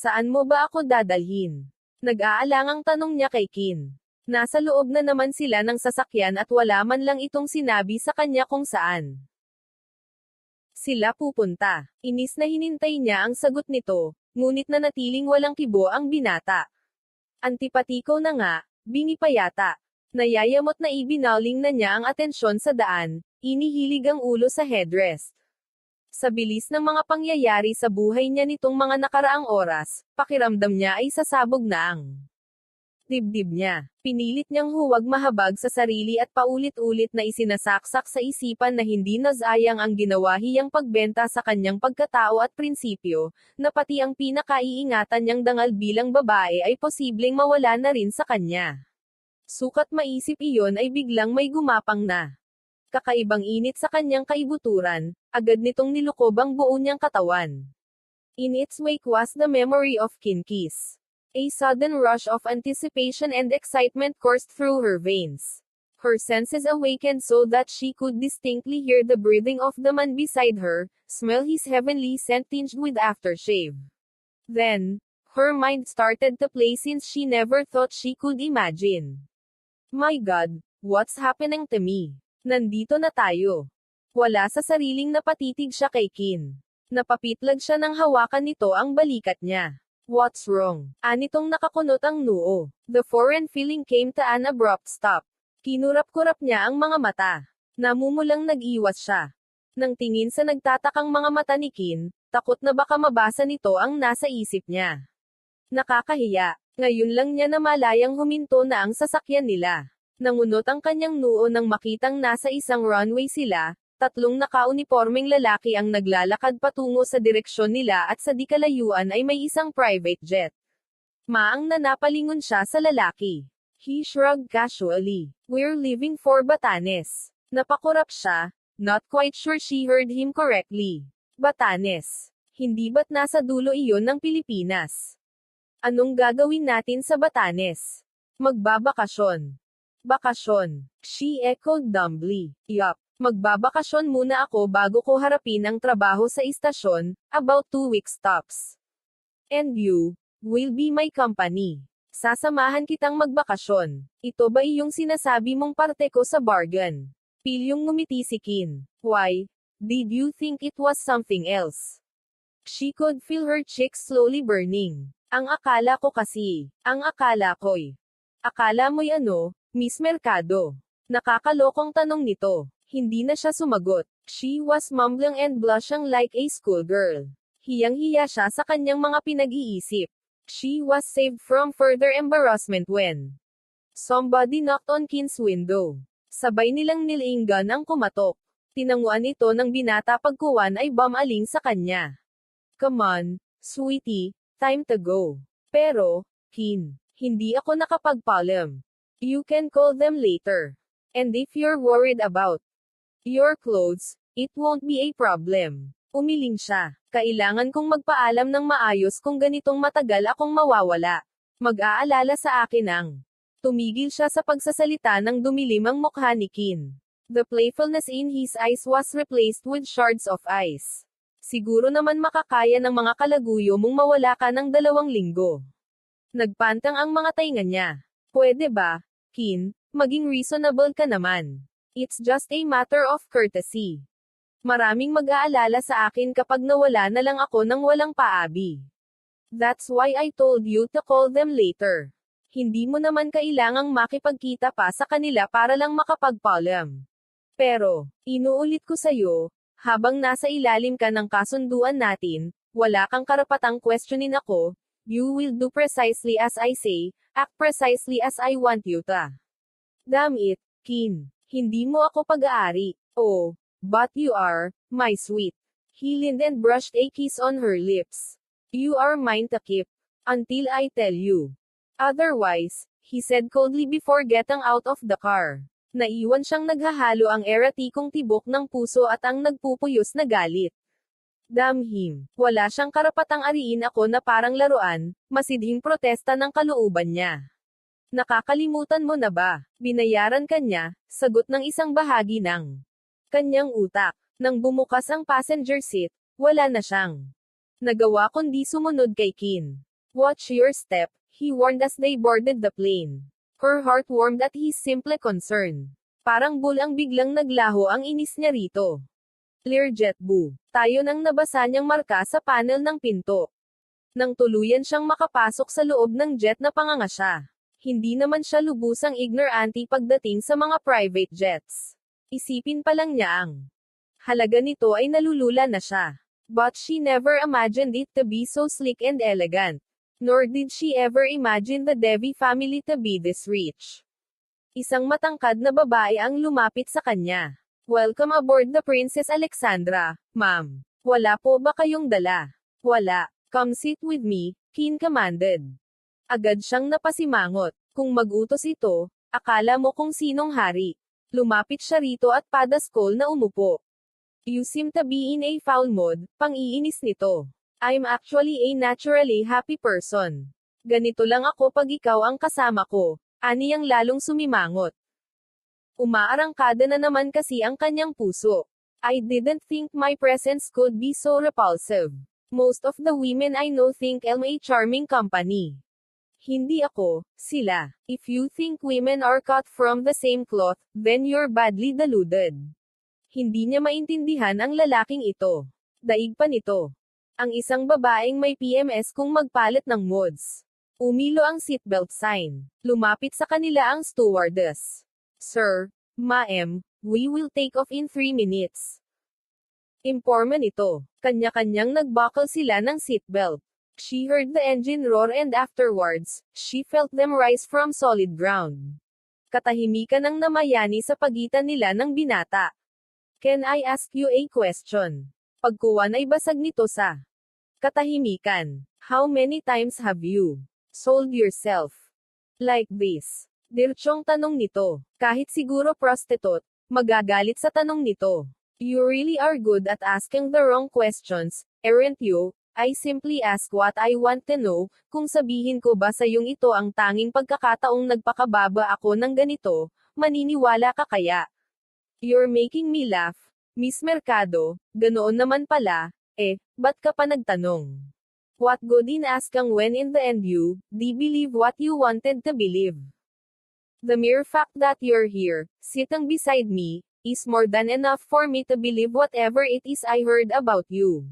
Saan mo ba ako dadalhin? Nag-aalangang tanong niya kay Kin. Nasa loob na naman sila ng sasakyan at wala man lang itong sinabi sa kanya kung saan sila pupunta. Inis na hinintay niya ang sagot nito, ngunit nanatiling walang kibo ang binata. Antipatiko na nga, bingi pa yata. Nayayamot na ibinawling na niya ang atensyon sa daan, inihilig ang ulo sa headrest. Sa bilis ng mga pangyayari sa buhay niya nitong mga nakaraang oras, pakiramdam niya ay sasabog na ang dibdib niya. Pinilit niyang huwag mahabag sa sarili at paulit-ulit na isinasaksak sa isipan na hindi nasayang ang ginawa hiyang pagbenta sa kanyang pagkatao at prinsipyo, na pati ang pinakaiingatan niyang dangal bilang babae ay posibleng mawala na rin sa kanya. Sukat maisip iyon ay biglang may gumapang na kakaibang init sa kanyang kaibuturan, agad nitong nilukob ang buo niyang katawan. In its wake was the memory of Kinki's. A sudden rush of anticipation and excitement coursed through her veins. Her senses awakened so that she could distinctly hear the breathing of the man beside her, smell his heavenly scent tinged with aftershave. Then, her mind started to play scenes she never thought she could imagine. My God, what's happening to me? Nandito na tayo. Wala sa sariling napatitig siya kay Kin. Napapitlag siya nang hawakan nito ang balikat niya. What's wrong? Anitong nakakunot ang noo. The foreign feeling came to an abrupt stop. Kinurap-kurap niya ang mga mata. Namumulang nag-iwas siya. Nang tingin sa nagtatakang mga mata ni Kin, takot na baka mabasa nito ang nasa isip niya. Nakakahiya. Ngayon lang niya namalayang huminto na ang sasakyan nila. Nangunot ang kanyang noo nang makitang nasa isang runway sila, tatlong nakaunipormeng lalaki ang naglalakad patungo sa direksyon nila at sa di kalayuan ay may isang private jet. Maang na napalingon siya sa lalaki. He shrugged casually. We're leaving for Batanes. Napakurap siya, not quite sure she heard him correctly. Batanes. Hindi ba't nasa dulo iyon ng Pilipinas? Anong gagawin natin sa Batanes? Magbabakasyon. Bakasyon. She echoed dumbly. Yup. Magbabakasyon muna ako bago ko harapin ang trabaho sa istasyon, about 2 week stops. And you, will be my company. Sasamahan kitang magbakasyon. Ito ba iyong sinasabi mong parte ko sa bargain? Pilyong ngumiti si Kin. Why? Did you think it was something else? She could feel her cheeks slowly burning. Ang akala ko'y. Akala mo'y ano, Miss Mercado? Nakakalokong tanong nito. Hindi na siya sumagot. She was mumbling and blushing like a schoolgirl. Hiyang-hiya siya sa kanyang mga pinag-iisip. She was saved from further embarrassment when somebody knocked on Kin's window. Sabay nilang nilinggan ang kumatok. Tinanguan ito ng binata pagkuwan ay bumaling sa kanya. Come on, sweetie, time to go. Pero, Kin, hindi ako nakapagpaalam. You can call them later. And if you're worried about your clothes, it won't be a problem. Umiling siya. Kailangan kong magpaalam ng maayos kung ganitong matagal akong mawawala. Mag-aalala sa akin ang. Tumigil siya sa pagsasalita ng dumilim ang mukha ni Kin. The playfulness in his eyes was replaced with shards of ice. Siguro naman makakaya ng mga kalaguyo mong mawala ka ng 2 linggo. Nagpantang ang mga tainga niya. Pwede ba, Kin, maging reasonable ka naman. It's just a matter of courtesy. Maraming mag-aalala sa akin kapag nawala na lang ako ng walang paabi. That's why I told you to call them later. Hindi mo naman kailangang makipagkita pa sa kanila para lang makapagpaalam. Pero, inuulit ko sa'yo, habang nasa ilalim ka ng kasunduan natin, wala kang karapatang questionin ako. You will do precisely as I say, act precisely as I want you to. Damn it, Kin. Hindi mo ako pag-aari. Oh, but you are, my sweet. He leaned and brushed a kiss on her lips. You are mine to keep. Until I tell you. Otherwise, he said coldly before getting out of the car. Naiwan siyang naghahalo ang eratikong tibok ng puso at ang nagpupuyos na galit. Damn him. Wala siyang karapatang ariin ako na parang laruan, masidhing protesta ng kalooban niya. Nakakalimutan mo na ba? Binayaran ka niya, sagot ng isang bahagi ng kanyang utak. Nang bumukas ang passenger seat, wala na siyang nagawa kundi sumunod kay Kin. Watch your step, he warned as they boarded the plane. Her heart warmed at his simple concern. Parang bulang biglang naglaho ang inis niya rito. Learjet Boo. Tayo nang nabasa niyang marka sa panel ng pinto. Nang tuluyan siyang makapasok sa loob ng jet na pangangasya. Hindi naman siya lubusang ignorante pagdating sa mga private jets. Isipin pa lang niya ang halaga nito ay nalulula na siya. But she never imagined it to be so sleek and elegant. Nor did she ever imagine the Devi family to be this rich. Isang matangkad na babae ang lumapit sa kanya. Welcome aboard the Princess Alexandra, ma'am. Wala po ba kayong dala? Wala. Come sit with me, Qin commanded. Agad siyang napasimangot. Kung mag-utos ito, akala mo kung sinong hari. Lumapit siya rito at padaskol na umupo. You seem to be in a foul mood, pang-iinis nito. I'm actually a naturally happy person. Ganito lang ako pag ikaw ang kasama ko. Aniyang lalong sumimangot. Umaarangkada na naman kasi ang kanyang puso. I didn't think my presence could be so repulsive. Most of the women I know think I'm a charming company. Hindi ako, sila. If you think women are cut from the same cloth, then you're badly deluded. Hindi niya maintindihan ang lalaking ito. Daig pa nito. Ang isang babaeng may PMS kung magpalit ng mods. Umilo ang seatbelt sign. Lumapit sa kanila ang stewardess. Sir, ma'am, we will take off in 3 minutes. Imporma nito. Kanya-kanyang nagbuckle sila ng seatbelt. She heard the engine roar and afterwards, she felt them rise from solid ground. Katahimikan ang namayani sa pagitan nila ng binata. Can I ask you a question? Pagkuwan ay basag nito sa katahimikan. How many times have you sold yourself like this? Dirtsyong tanong nito. Kahit siguro prostitute, magagalit sa tanong nito. You really are good at asking the wrong questions, aren't you? I simply ask what I want to know, kung sabihin ko ba sa yung ito ang tanging pagkakataong nagpakababa ako ng ganito, maniniwala ka kaya? You're making me laugh, Miss Mercado, ganoon naman pala, ba't ka pa nagtanong? What good in asking when in the end you, di believe what you wanted to believe? The mere fact that you're here, sitting beside me, is more than enough for me to believe whatever it is I heard about you.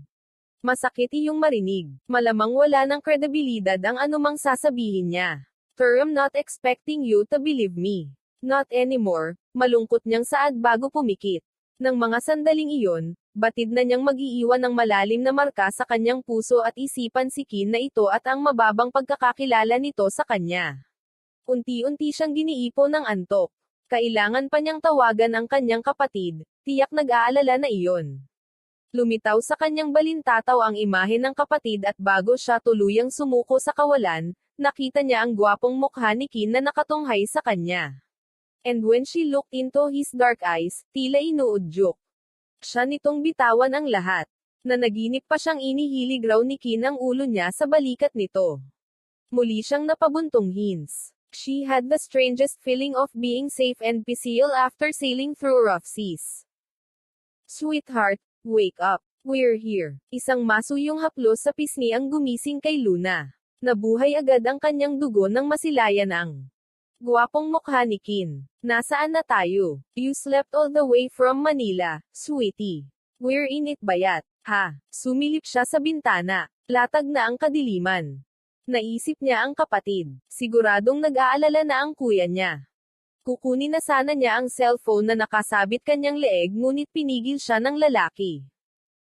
Masakit iyong marinig. Malamang wala ng kredibilidad ang anumang sasabihin niya. I'm not expecting you to believe me. Not anymore, malungkot niyang saad bago pumikit. Nang mga sandaling iyon, batid na niyang mag-iiwan ng malalim na marka sa kanyang puso at isipan si Qin na ito at ang mababang pagkakakilala nito sa kanya. Unti-unti siyang giniipon ng antok. Kailangan pa niyang tawagan ang kanyang kapatid, tiyak nag-aalala na iyon. Lumitaw sa kanyang balintataw ang imahe ng kapatid at bago siya tuluyang sumuko sa kawalan, nakita niya ang gwapong mukha ni Qin na nakatunghay sa kanya. And when she looked into his dark eyes, tila inuudyok siya nitong bitawan ang lahat. Nanaginip pa siyang inihilig raw ni Qin ang ulo niya sa balikat nito. Muli siyang napabuntong hints. She had the strangest feeling of being safe and peaceful after sailing through rough seas. Sweetheart, wake up. We're here. Isang masuyong haplos sa pisngi ang gumising kay Luna. Nabuhay agad ang kanyang dugo nang masilayan ang gwapong mukha ni Qin. Nasaan na tayo? You slept all the way from Manila, sweetie. We're in it bayat. Ha? Sumilip siya sa bintana. Latag na ang kadiliman. Naisip niya ang kapatid. Siguradong nag-aalala na ang kuya niya. Kukunin na sana niya ang cellphone na nakasabit kanyang leeg ngunit pinigil siya ng lalaki.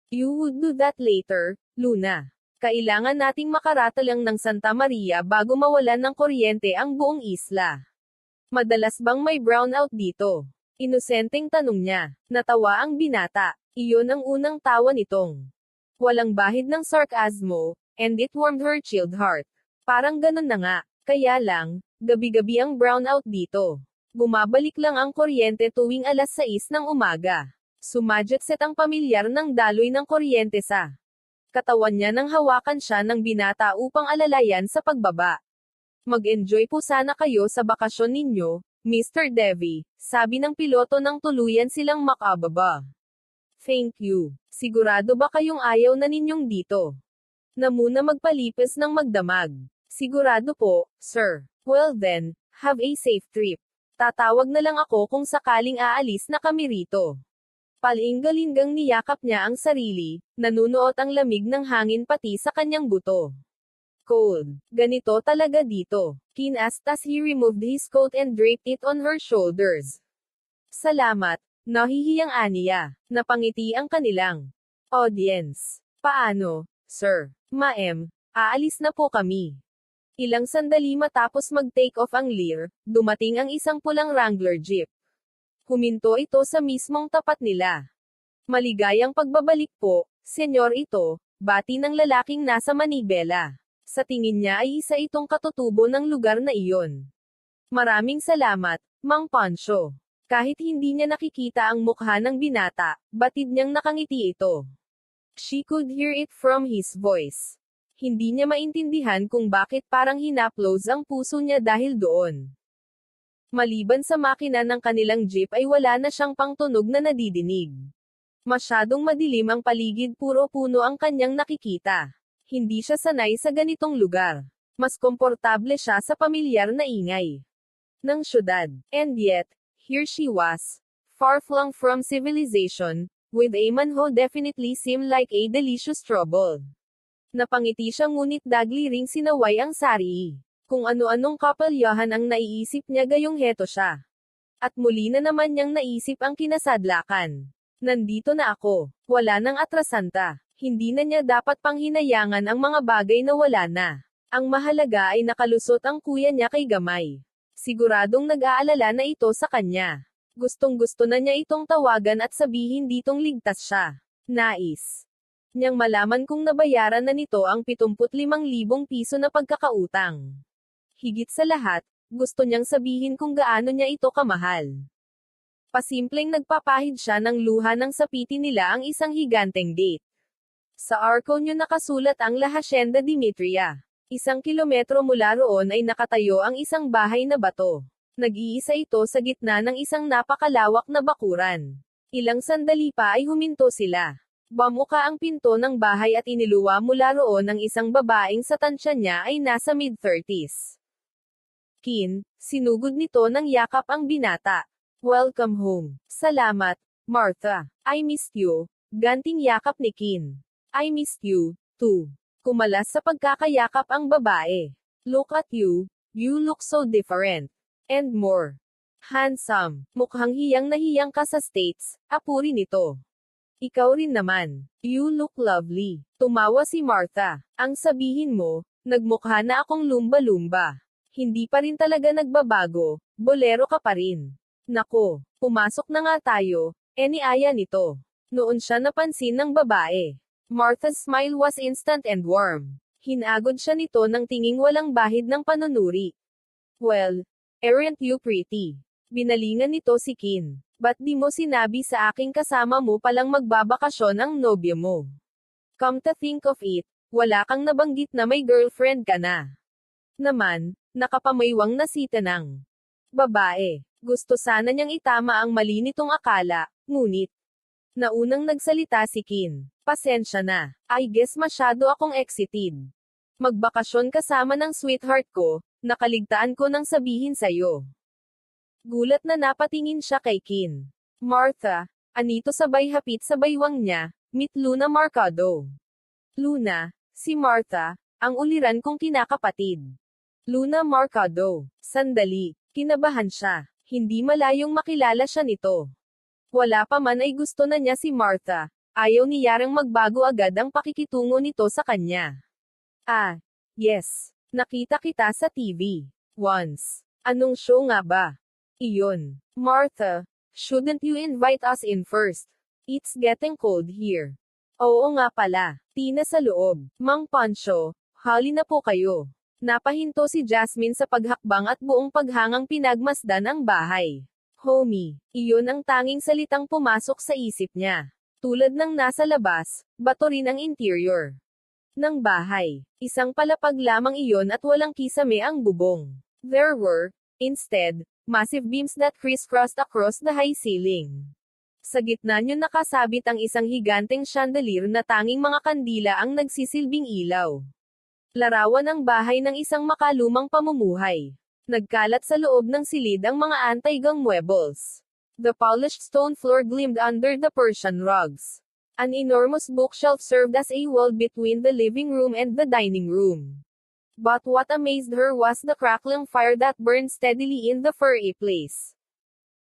You would do that later, Luna. Kailangan nating makaratalang ng Santa Maria bago mawalan ng kuryente ang buong isla. Madalas bang may brownout dito? Inosenteng tanong niya. Natawa ang binata. Iyon ang unang tawa nitong walang bahid ng sarkasmo, and it warmed her chilled heart. Parang ganun na nga. Kaya lang, gabi-gabi ang brownout dito. Bumabalik lang ang kuryente tuwing 6:00 ng umaga. Sumadjetset ang pamilyar ng daloy ng kuryente sa katawan niya nang hawakan siya ng binata upang alalayan sa pagbaba. Mag-enjoy po sana kayo sa bakasyon ninyo, Mr. Devi, sabi ng piloto nang tuluyan silang makababa. Thank you. Sigurado ba kayong ayaw na ninyong dito? Na muna magpalipis ng magdamag. Sigurado po, sir. Well then, have a safe trip. Tatawag na lang ako kung sakaling aalis na kami rito. Palinggalinggang niyakap niya ang sarili, nanunuot ang lamig ng hangin pati sa kanyang buto. Cold. Ganito talaga dito. Kin asked as he removed his coat and draped it on her shoulders. Salamat. Nahihiyang aniya. Napangiti ang kanilang audience. Paano, sir? Ma'am, aalis na po kami. Ilang sandali matapos mag-take off ang Lear, dumating ang isang pulang Wrangler jeep. Huminto ito sa mismong tapat nila. Maligayang pagbabalik po, senyor ito, bati ng lalaking nasa manibela. Sa tingin niya ay isa itong katutubo ng lugar na iyon. Maraming salamat, Mang Pancho. Kahit hindi niya nakikita ang mukha ng binata, batid niyang nakangiti ito. She could hear it from his voice. Hindi niya maintindihan kung bakit parang hinaplos ang puso niya dahil doon. Maliban sa makina ng kanilang jeep ay wala na siyang pangtunog na nadidinig. Masyadong madilim ang paligid, puro puno ang kanyang nakikita. Hindi siya sanay sa ganitong lugar. Mas komportable siya sa pamilyar na ingay ng syudad. And yet, here she was, far-flung from civilization, with a man who definitely seemed like a delicious trouble. Napangiti siya ngunit dagli ring sinaway ang sari. Kung ano-anong kapalyahan ang naiisip niya gayong heto siya. At muli na naman niyang naisip ang kinasadlakan. Nandito na ako. Wala nang atrasanta. Hindi na niya dapat panghinayangan ang mga bagay na wala na. Ang mahalaga ay nakalusot ang kuya niya kay Gamay. Siguradong nag-aalala na ito sa kanya. Gustong-gusto na niya itong tawagan at sabihin ditong ligtas siya. Nais niyang malaman kung nabayaran na nito ang 75,000 piso na pagkakautang. Higit sa lahat, gusto niyang sabihin kung gaano niya ito kamahal. Pasimpleng nagpapahid siya ng luha nang sapitin nila ang isang higanteng date. Sa arko niyo nakasulat ang La Hacienda Dimitria. 1 kilometro mula roon ay nakatayo ang isang bahay na bato. Nag-iisa ito sa gitna ng isang napakalawak na bakuran. Ilang sandali pa ay huminto sila. Bamuka ang pinto ng bahay at iniluwa mula roon ang isang babaeng sa tansya niya ay nasa mid-30s. Kin, sinugod nito ng yakap ang binata. Welcome home. Salamat, Martha. I missed you. Ganting yakap ni Kin. I missed you, too. Kumalas sa pagkakayakap ang babae. Look at you. You look so different. And more handsome. Mukhang hiyang ka sa States, apuri nito. Ikaw rin naman. You look lovely. Tumawa si Martha. Ang sabihin mo, nagmukha na akong lumba-lumba. Hindi pa rin talaga nagbabago, bolero ka pa rin. Nako, pumasok na nga tayo, niaya nito. Noon siya napansin ng babae. Martha's smile was instant and warm. Hinagod siya nito ng tinging walang bahid ng panunuri. Well, aren't you pretty? Binalingan nito si Kin. Ba't di mo sinabi sa aking kasama mo palang magbabakasyon ang nobyo mo? Come to think of it, wala kang nabanggit na may girlfriend ka na. Naman, nakapamaywang nasita ng babae. Gusto sana niyang itama ang mali nitong akala, ngunit naunang nagsalita si Kin. Pasensya na. I guess masyado akong excited. Magbakasyon kasama ng sweetheart ko, nakaligtaan ko nang sabihin sa'yo. Gulat na napatingin siya kay Kin. Martha, anito sabay hapit sa baywang niya, meet Luna Mercado. Luna, si Martha, ang uliran kong kinakapatid. Luna Mercado. Sandali, kinabahan siya. Hindi malayong makilala siya nito. Wala pa man ay gusto na niya si Martha. Ayaw niyarang magbago agad ang pakikitungo nito sa kanya. Ah, yes. Nakita kita sa TV. Once. Anong show nga ba? Iyon. Martha, shouldn't you invite us in first? It's getting cold here. Oo nga pala. Tina sa loob. Mang Pancho, hali na po kayo. Napahinto si Jasmine sa paghakbang at buong paghangang pinagmasdan ang bahay. Homie, iyon ang tanging salitang pumasok sa isip niya. Tulad ng nasa labas, bato rin ang interior ng bahay. Isang palapag lamang iyon at walang kisame ang bubong. There were, instead, massive beams that crisscrossed across the high ceiling. Sa gitna niyo nakasabit ang isang higanteng chandelier na tanging mga kandila ang nagsisilbing ilaw. Larawan ang bahay ng isang makalumang pamumuhay. Nagkalat sa loob ng silid ang mga anti-gang muebles. The polished stone floor gleamed under the Persian rugs. An enormous bookshelf served as a wall between the living room and the dining room. But what amazed her was the crackling fire that burned steadily in the fireplace.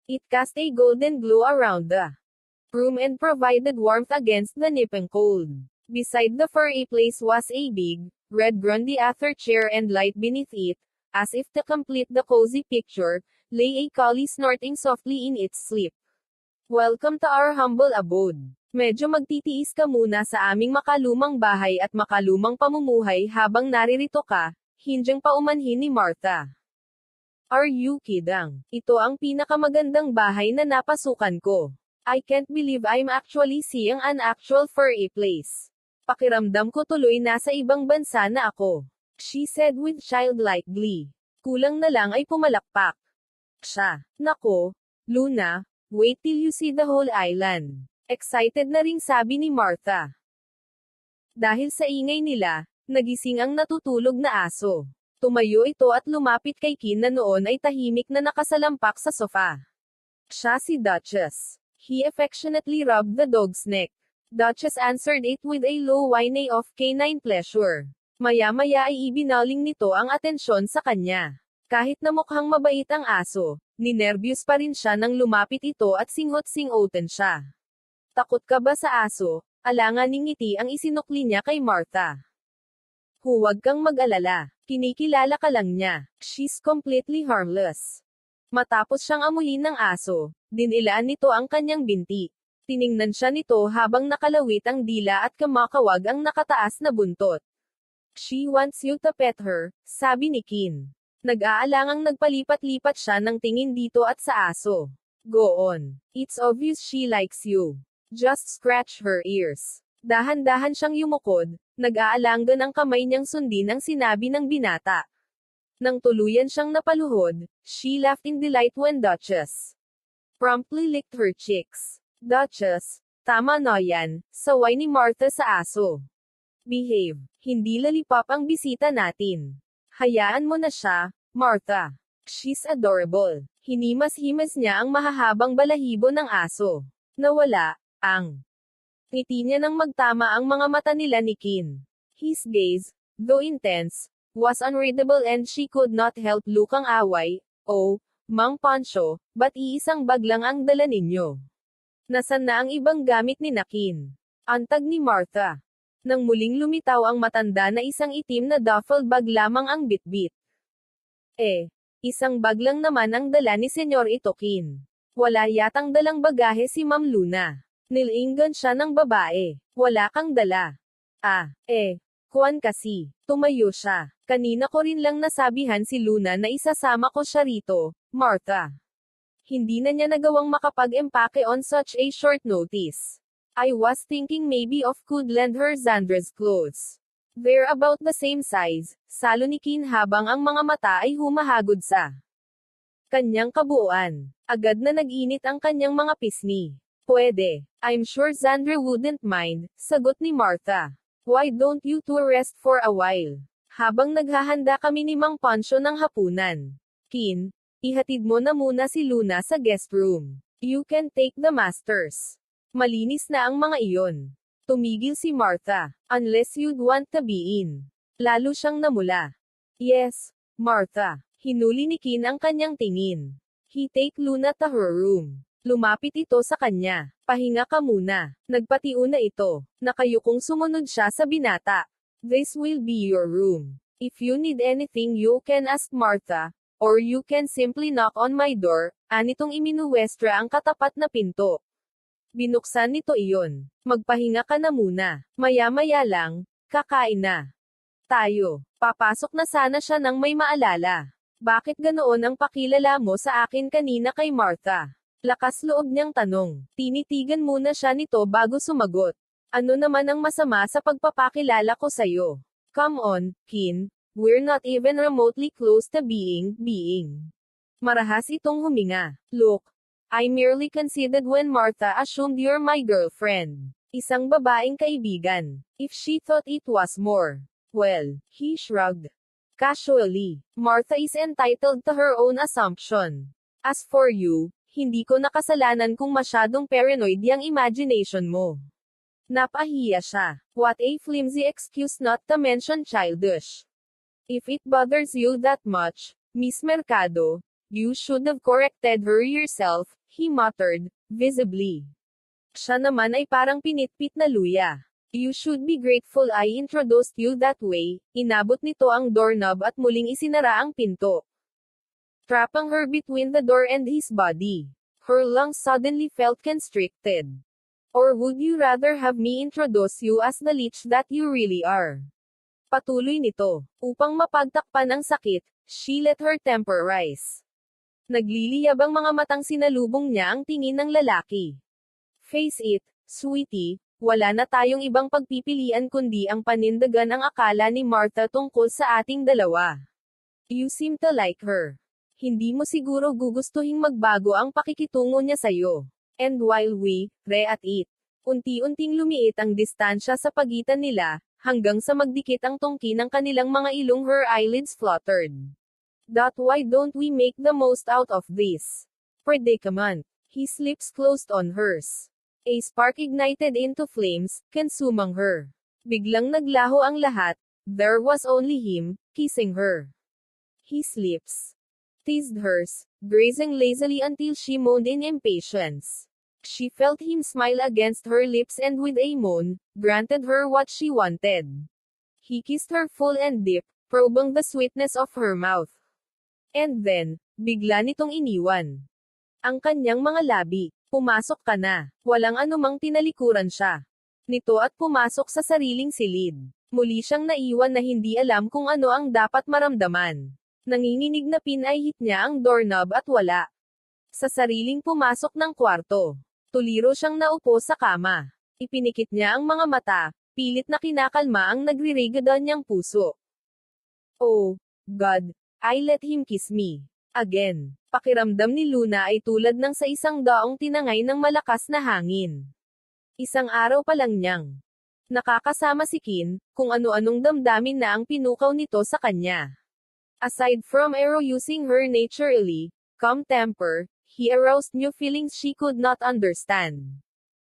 It cast a golden glow around the room and provided warmth against the nipping cold. Beside the fireplace was a big, red Grundy-Ather chair, and light beneath it, as if to complete the cozy picture, lay a collie snorting softly in its sleep. Welcome to our humble abode. Medyo magtitiis ka muna sa aming makalumang bahay at makalumang pamumuhay habang naririto ka, hindyang paumanhin ni Martha. Are you kidding? Ito ang pinakamagandang bahay na napasukan ko. I can't believe I'm actually seeing an actual fireplace. Pakiramdam ko tuloy nasa ibang bansa na ako. She said with childlike glee. Kulang na lang ay pumalakpak siya. Nako, Luna, wait till you see the whole island. Excited na ring sabi ni Martha. Dahil sa ingay nila, nagising ang natutulog na aso. Tumayo ito at lumapit kay Kin na noon ay tahimik na nakasalampak sa sofa. Siya si Duchess. He affectionately rubbed the dog's neck. Duchess answered it with a low whine of canine pleasure. Maya-maya ay ibinaling nito ang atensyon sa kanya. Kahit na mukhang mabait ang aso, ninervyos pa rin siya nang lumapit ito at singhot-singhotan siya. Takot ka ba sa aso? Alanganing ngiti ang isinukli niya kay Martha. Huwag kang mag-alala. Kinikilala ka lang niya. She's completely harmless. Matapos siyang amuyin ng aso, dinilaan nito ang kanyang binti. Tiningnan siya nito habang nakalawit ang dila at kamakawag ang nakataas na buntot. She wants you to pet her, sabi ni Kin. Nag-aalangang nagpalipat-lipat siya ng tingin dito at sa aso. Go on. It's obvious she likes you. Just scratch her ears. Dahan-dahan siyang yumukod, nag-aalangan ang kamay niyang sundin ang sinabi ng binata. Nang tuluyan siyang napaluhod, she laughed in delight when Duchess promptly licked her cheeks. Duchess, tama na yan, saway ni Martha sa aso. Behave. Hindi lalipap ang bisita natin. Hayaan mo na siya, Martha. She's adorable. Hinimas-himas niya ang mahahabang balahibo ng aso. Nawala ang ngiti niya nang magtama ang mga mata nila ni Kin. His gaze, though intense, was unreadable and she could not help lukang away. Oh, Mang Pancho, ba't iisang bag lang ang dala ninyo? Nasaan na ang ibang gamit ni Kin? Antag ni Martha. Nang muling lumitaw ang matanda na isang itim na duffel bag lamang ang bitbit. Isang bag lang naman ang dala ni Senyor Itokin. Wala yatang dalang bagahe si Ma'am Luna. Nilingan siya ng babae. Wala kang dala. Kuwan kasi. Tumayo siya. Kanina ko rin lang nasabihan si Luna na isasama ko siya rito, Martha. Hindi na niya nagawang makapag-empake on such a short notice. I was thinking maybe of could lend her Xandra's clothes. They're about the same size, salo ni Kin habang ang mga mata ay humahagod sa kanyang kabuuan. Agad na nag-init ang kanyang mga pisngi. Pwede. I'm sure Xandra wouldn't mind, sagot ni Martha. Why don't you two rest for a while? Habang naghahanda kami ni Mang Pancho ng hapunan. Kin, ihatid mo na muna si Luna sa guest room. You can take the masters. Malinis na ang mga iyon. Tumigil si Martha. Unless you'd want to be in. Lalo siyang namula. Yes, Martha. Hinuli ni Kin ang kanyang tingin. He take Luna to her room. Lumapit ito sa kanya. Pahinga ka muna. Nagpatiuna ito. Nakayukong sumunod siya sa binata. This will be your room. If you need anything you can ask Martha. Or you can simply knock on my door. Anitong iminuwestra ang katapat na pinto. Binuksan nito iyon. Magpahinga ka na muna. Maya-maya lang, kakain na tayo. Papasok na sana siya nang may maalala. Bakit ganoon ang pakilala mo sa akin kanina kay Martha? Lakas loob niyang tanong. Tinitigan muna siya nito bago sumagot. Ano naman ang masama sa pagpapakilala ko sa'yo? Come on, Kin. We're not even remotely close to being. Marahas itong huminga. Look, I merely conceded when Martha assumed you're my girlfriend. Isang babaeng kaibigan. If she thought it was more. Well, he shrugged. Casually, Martha is entitled to her own assumption. As for you, hindi ko nakasalanan kung masyadong paranoid yang imagination mo. Napahiya siya. What a flimsy excuse not to mention childish. If it bothers you that much, Miss Mercado, you should have corrected her yourself, he muttered, visibly. Siya naman ay parang pinitpit na luya. You should be grateful I introduced you that way. Inabot nito ang doorknob at muling isinara ang pinto. Trapping her between the door and his body. Her lungs suddenly felt constricted. Or would you rather have me introduce you as the leech that you really are? Patuloy nito. Upang mapagtakpan ang sakit, she let her temper rise. Nagliliyab ang mga matang sinalubong niya ang tingin ng lalaki. Face it, sweetie, wala na tayong ibang pagpipilian kundi ang panindagan ang akala ni Martha tungkol sa ating dalawa. You seem to like her. Hindi mo siguro gugustuhing magbago ang pakikitungo niya sa'yo. And while we, at it, unti-unting lumiit ang distansya sa pagitan nila, hanggang sa magdikit ang tungki ng kanilang mga ilong her eyelids fluttered. That why don't we make the most out of this predicament? His lips closed on hers. A spark ignited into flames, consuming her. Biglang naglaho ang lahat, there was only him, kissing her. His lips teased hers, grazing lazily until she moaned in impatience. She felt him smile against her lips and with a moan, granted her what she wanted. He kissed her full and deep, probing the sweetness of her mouth. And then, bigla nitong iniwan ang kanyang mga labi. Pumasok ka na. Walang anumang tinalikuran siya nito at pumasok sa sariling silid. Muli siyang naiwan na hindi alam kung ano ang dapat maramdaman. Nanginginig na pinahit niya ang doorknob at wala. Sa sariling pumasok ng kwarto. Tuliro siyang naupo sa kama. Ipinikit niya ang mga mata, pilit na kinakalma ang nagririgada niyang puso. Oh, God, I let him kiss me. Again. Pakiramdam ni Luna ay tulad ng sa isang daong tinangay ng malakas na hangin. Isang araw pa lang niyang nakakasama si Kin, kung ano-anong damdamin na ang pinukaw nito sa kanya. Aside from using her naturally calm temper, he aroused new feelings she could not understand.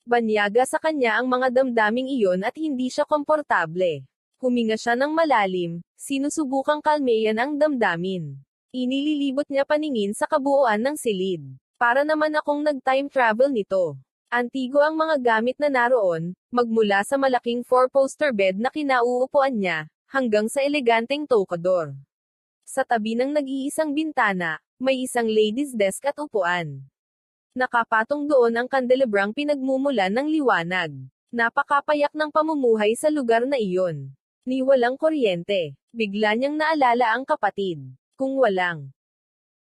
Banyaga sa kanya ang mga damdaming iyon at hindi siya komportable. Huminga siya ng malalim, sinusubukang kalmeyan ang damdamin. Inililibot niya paningin sa kabuuan ng silid. Para naman akong nag-time travel nito. Antigo ang mga gamit na naroon, magmula sa malaking four-poster bed na kinauupuan niya, hanggang sa eleganteng tocador. Sa tabi ng nag-iisang bintana, may isang ladies' desk at upuan. Nakapatong doon ang kandelebrang pinagmumulan ng liwanag. Napakapayak ng pamumuhay sa lugar na iyon. Ni walang kuryente. Bigla niyang naalala ang kapatid. Kung walang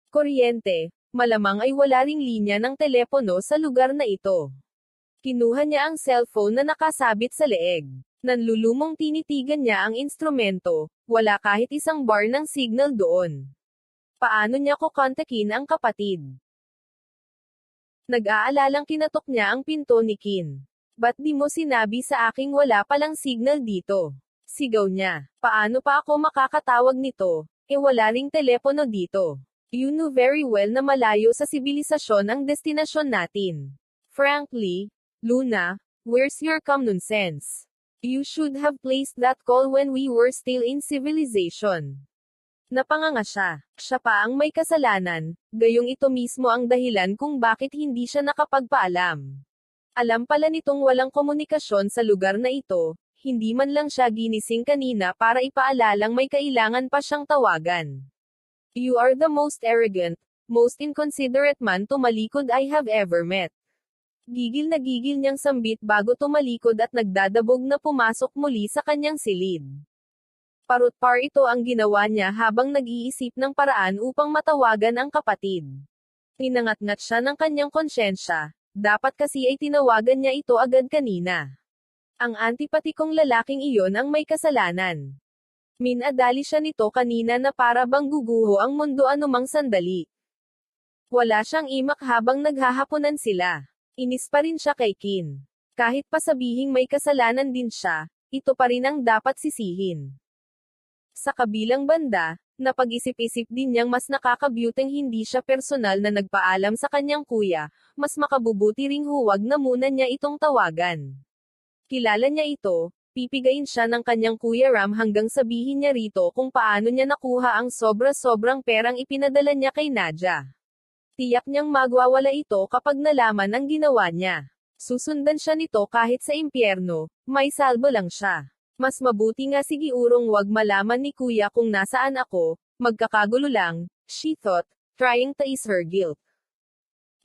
kuryente, malamang ay wala ring linya ng telepono sa lugar na ito. Kinuha niya ang cellphone na nakasabit sa leeg. Nanlulumong tinitigan niya ang instrumento, wala kahit isang bar ng signal doon. Paano niya kukontakin ang kapatid? Nag-aalalang kinatok niya ang pinto ni Kin. Ba't di mo sinabi sa aking wala palang signal dito? Sigaw niya. Paano pa ako makakatawag nito? Wala ring telepono dito. You knew very well na malayo sa sibilisasyon ang destinasyon natin. Frankly, Luna, where's your common sense? You should have placed that call when we were still in civilization. Napanganga siya. Siya pa ang may kasalanan, gayong ito mismo ang dahilan kung bakit hindi siya nakapagpaalam. Alam pala nitong walang komunikasyon sa lugar na ito, hindi man lang siya ginising kanina para ipaalalang may kailangan pa siyang tawagan. You are the most arrogant, most inconsiderate man tumalikod I have ever met. Gigil na gigil niyang sambit bago tumalikod at nagdadabog na pumasok muli sa kanyang silid. Parut-par ito ang ginawa niya habang nag-iisip ng paraan upang matawagan ang kapatid. Pinangat-ngat siya ng kanyang konsyensya, dapat kasi ay tinawagan niya ito agad kanina. Ang antipatikong lalaking iyon ang may kasalanan. Minadali siya nito kanina na para bang guguho ang mundo anumang sandali. Wala siyang imak habang naghahaponan sila. Inis pa rin siya kay Kin. Kahit pa sabihing may kasalanan din siya, ito pa rin ang dapat sisihin. Sa kabilang banda, napag-isip-isip din niyang mas nakakabyuteng hindi siya personal na nagpaalam sa kanyang kuya, mas makabubuti ring huwag na muna niya itong tawagan. Kilala niya ito, pipigain siya ng kanyang Kuya Ram hanggang sabihin niya rito kung paano niya nakuha ang sobra-sobrang perang ipinadala niya kay Nadia. Tiyak niyang magwawala ito kapag nalaman ang ginawa niya. Susundan siya nito kahit sa impyerno, may salbo lang siya. Mas mabuti nga sigurong wag malaman ni Kuya kung nasaan ako, magkakagulo lang, she thought, trying to ease her guilt.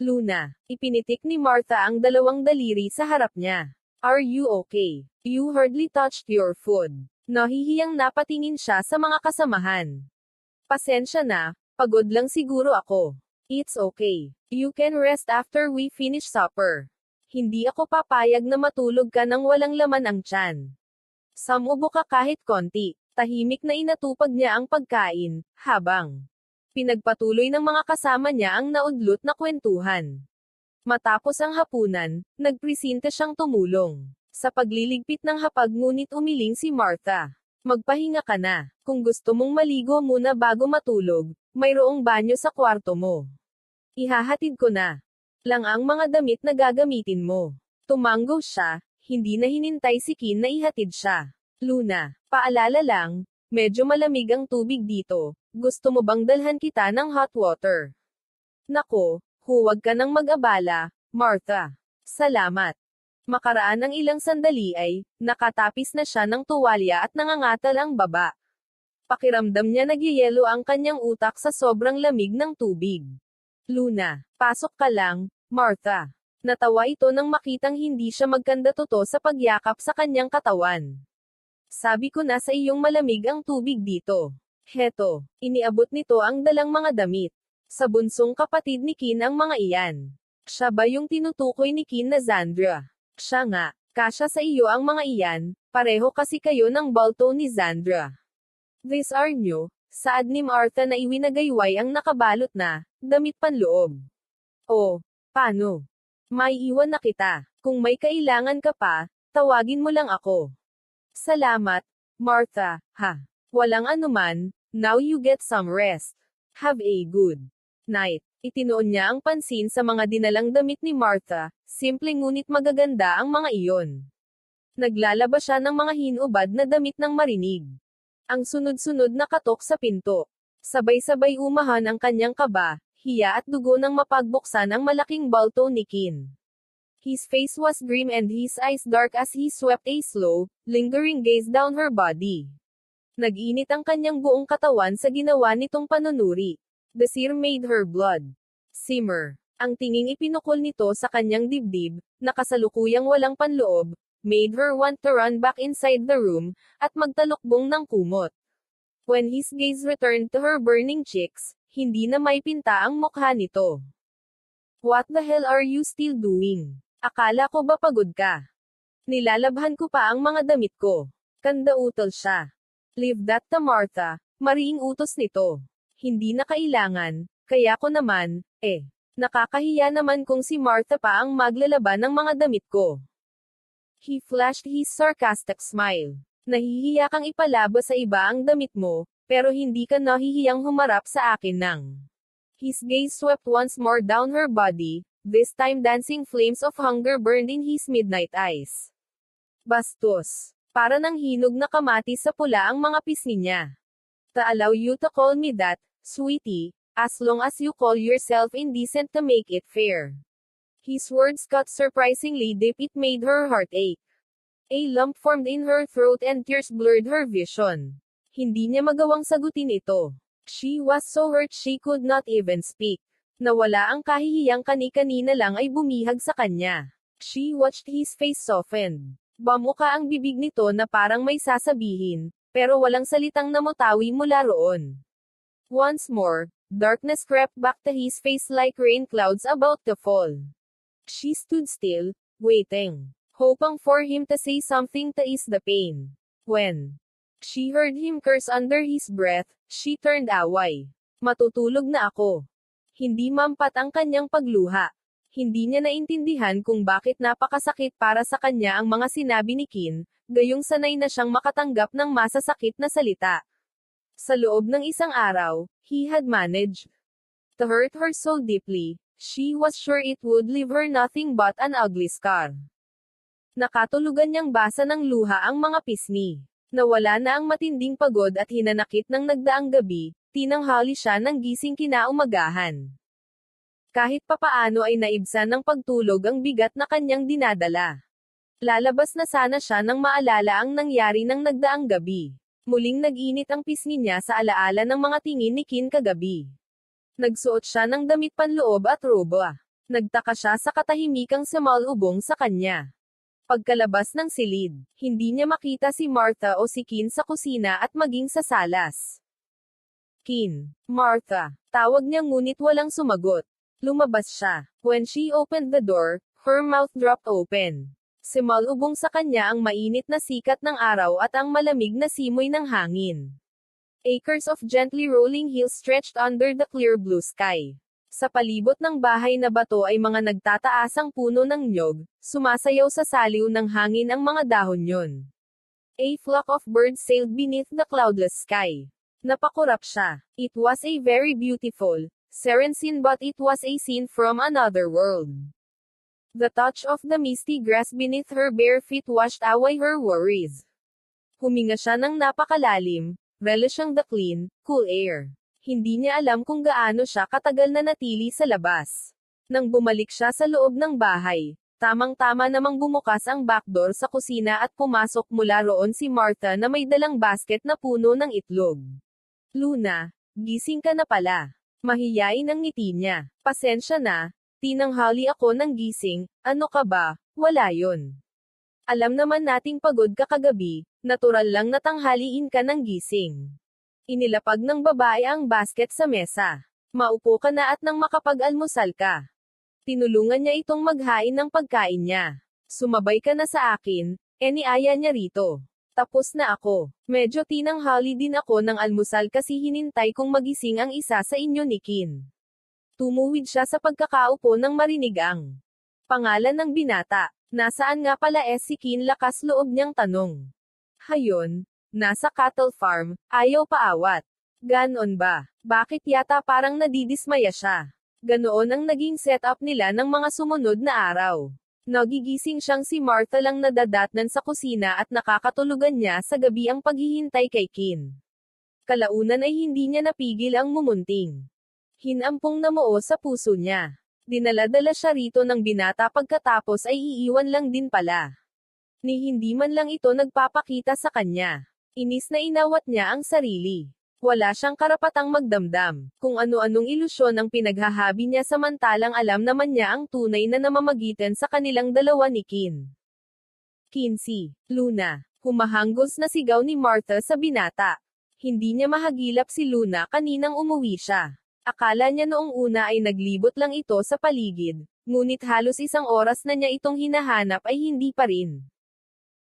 Luna, ipinitik ni Martha ang dalawang daliri sa harap niya. Are you okay? You hardly touched your food. Nahihiyang napatingin siya sa mga kasamahan. Pasensya na, pagod lang siguro ako. It's okay. You can rest after we finish supper. Hindi ako papayag na matulog ka nang walang laman ang tiyan. Samubo ka kahit konti. Tahimik na inatupag niya ang pagkain, habang pinagpatuloy ng mga kasama niya ang naudlot na kwentuhan. Matapos ang hapunan, nagpresenta siyang tumulong sa pagliligpit ng hapag ngunit umiling si Martha. Magpahinga ka na. Kung gusto mong maligo muna bago matulog, mayroong banyo sa kwarto mo. Ihahatid ko na lang ang mga damit na gagamitin mo. Tumanggo siya, hindi na hinintay si Kin na ihatid siya. Luna, paalala lang, medyo malamig ang tubig dito. Gusto mo bang dalhan kita ng hot water? Nako, huwag ka nang mag-abala, Martha. Salamat. Makaraan ng ilang sandali ay, nakatapis na siya ng tuwalya at nangangatal ang baba. Pakiramdam niya nagyayelo ang kanyang utak sa sobrang lamig ng tubig. Luna, pasok ka lang, Martha. Natawa ito nang makitang hindi siya magkandatoto sa pagyakap sa kanyang katawan. Sabi ko na sa iyong malamig ang tubig dito. Heto, iniabot nito ang dalang mga damit. Sa bunsong kapatid ni Kin ang mga iyan. Siya ba yung tinutukoy ni Kin na Zandra? Siya nga, kasya sa iyo ang mga iyan, pareho kasi kayo ng balto ni Zandra. These are new, saad ni Martha na iwinagayway ang nakabalot na, damit panloob. Oh, paano? May iwan na kita. Kung may kailangan ka pa, tawagin mo lang ako. Salamat, Martha, ha. Walang anuman, now you get some rest. Have a good night. Itinoon niya ang pansin sa mga dinalang damit ni Martha, simple ngunit magaganda ang mga iyon. Naglalaba siya ng mga hinubad na damit ng marinig. Ang sunod-sunod na katok sa pinto. Sabay-sabay umahan ang kanyang kaba, hiya at dugo nang mapagbuksan ang malaking balto ni Kin. His face was grim and his eyes dark as he swept a slow, lingering gaze down her body. Nag-init ang kanyang buong katawan sa ginawa nitong panunuri. The sear made her blood simmer. Ang tinging ipinukol nito sa kanyang dibdib, na kasalukuyang walang panloob, made her want to run back inside the room, at magtalukbong ng kumot. When his gaze returned to her burning cheeks, hindi na may pinta ang mukha nito. What the hell are you still doing? Akala ko ba pagod ka? Nilalabhan ko pa ang mga damit ko. Kandautal siya. Leave that to Martha, mariing utos nito. Hindi na kailangan, kaya ko naman, nakakahiya naman kung si Martha pa ang maglalaba ng mga damit ko. He flashed his sarcastic smile. Nahihiya kang ipalaba sa iba ang damit mo, pero hindi ka nahihiyang humarap sa akin nang. His gaze swept once more down her body, this time dancing flames of hunger burned in his midnight eyes. Bastos. Para ng hinog na kamatis sa pula ang mga pisngi niya. To allow you to call me that, sweetie, as long as you call yourself indecent to make it fair. His words cut surprisingly deep, it made her heart ache. A lump formed in her throat and tears blurred her vision. Hindi niya magawang sagutin ito. She was so hurt she could not even speak. Nawala ang kahihiyang kani-kanina lang ay bumihag sa kanya. She watched his face soften. Bamuka ang bibig nito na parang may sasabihin, pero walang salitang namutawi mula roon. Once more, darkness crept back to his face like rain clouds about to fall. She stood still, waiting, hoping for him to say something to ease the pain. When she heard him curse under his breath, she turned away. Matutulog na ako. Hindi mampat ang kanyang pagluha. Hindi niya naintindihan kung bakit napakasakit para sa kanya ang mga sinabi ni Qin, gayong sanay na siyang makatanggap ng masasakit na salita. Sa loob ng isang araw, he had managed to hurt her so deeply, she was sure it would leave her nothing but an ugly scar. Nakatulugan niyang basa ng luha ang mga pisngi. Nawala na ang matinding pagod at hinanakit ng nagdaang gabi, tinanghali siya ng gising kinaumagahan. Kahit papaano ay naibsan ng pagtulog ang bigat na kanyang dinadala. Lalabas na sana siya nang maalala ang nangyari ng nagdaang gabi. Muling nag-init ang pisngi niya sa alaala ng mga tingin ni Qin kagabi. Nagsuot siya ng damit panloob at roba. Nagtaka siya sa katahimikang sumalubong sa kanya. Pagkalabas ng silid, hindi niya makita si Martha o si Qin sa kusina at maging sa salas. Qin, Martha, tawag niya ngunit walang sumagot. Lumabas siya. When she opened the door, her mouth dropped open. Sumalubong sa kanya ang mainit na sikat ng araw at ang malamig na simoy ng hangin. Acres of gently rolling hills stretched under the clear blue sky. Sa palibot ng bahay na bato ay mga nagtataasang puno ng nyog, sumasayaw sa saliw ng hangin ang mga dahon yon. A flock of birds sailed beneath the cloudless sky. Napakurap siya. It was a very beautiful, serene scene, but it was a scene from another world. The touch of the misty grass beneath her bare feet washed away her worries. Huminga siya ng napakalalim, relishing the clean, cool air. Hindi niya alam kung gaano siya katagal na natili sa labas. Nang bumalik siya sa loob ng bahay, tamang-tama namang bumukas ang backdoor sa kusina at pumasok mula roon si Martha na may dalang basket na puno ng itlog. Luna, gising ka na pala. Mahiyain ang ngiti niya. Pasensya na, tinanghali ako ng gising, ano ka ba, wala yon. Alam naman nating pagod ka kagabi, natural lang na tanghaliin ka ng gising. Inilapag ng babae ang basket sa mesa. Maupo ka na at nang makapag-almusal ka. Tinulungan niya itong maghain ng pagkain niya. Sumabay ka na sa akin, niaya niya rito. Tapos na ako. Medyo tinanghali din ako ng almusal kasi hinintay kong magising ang isa sa inyo ni Qin. Tumuwid siya sa pagkakaupo nang marinig ang pangalan ng binata. Nasaan nga pala si Qin, lakas loob niyang tanong. Hayon, nasa cattle farm, ayaw paawat. Ganon ba? Bakit yata parang nadidismaya siya? Ganoon ang naging setup nila ng mga sumunod na araw. Nagigising siyang si Martha lang nadadatnan sa kusina at nakakatulugan niya sa gabi ang paghihintay kay Qin. Kalaunan ay hindi niya napigil ang mumunting. Hinampong namuo sa puso niya. Dinala-dala siya rito ng binata pagkatapos ay iiwan lang din pala. Ni hindi man lang ito nagpapakita sa kanya. Inis na inawat niya ang sarili. Wala siyang karapatang magdamdam, kung ano-anong ilusyon ang pinaghahabi niya samantalang alam naman niya ang tunay na namamagitan sa kanilang dalawa ni Qin. Kinsey, Luna, humahanggos na sigaw ni Martha sa binata. Hindi niya mahagilap si Luna kaninang umuwi siya. Akala niya noong una ay naglibot lang ito sa paligid, ngunit halos isang oras na niya itong hinahanap ay hindi pa rin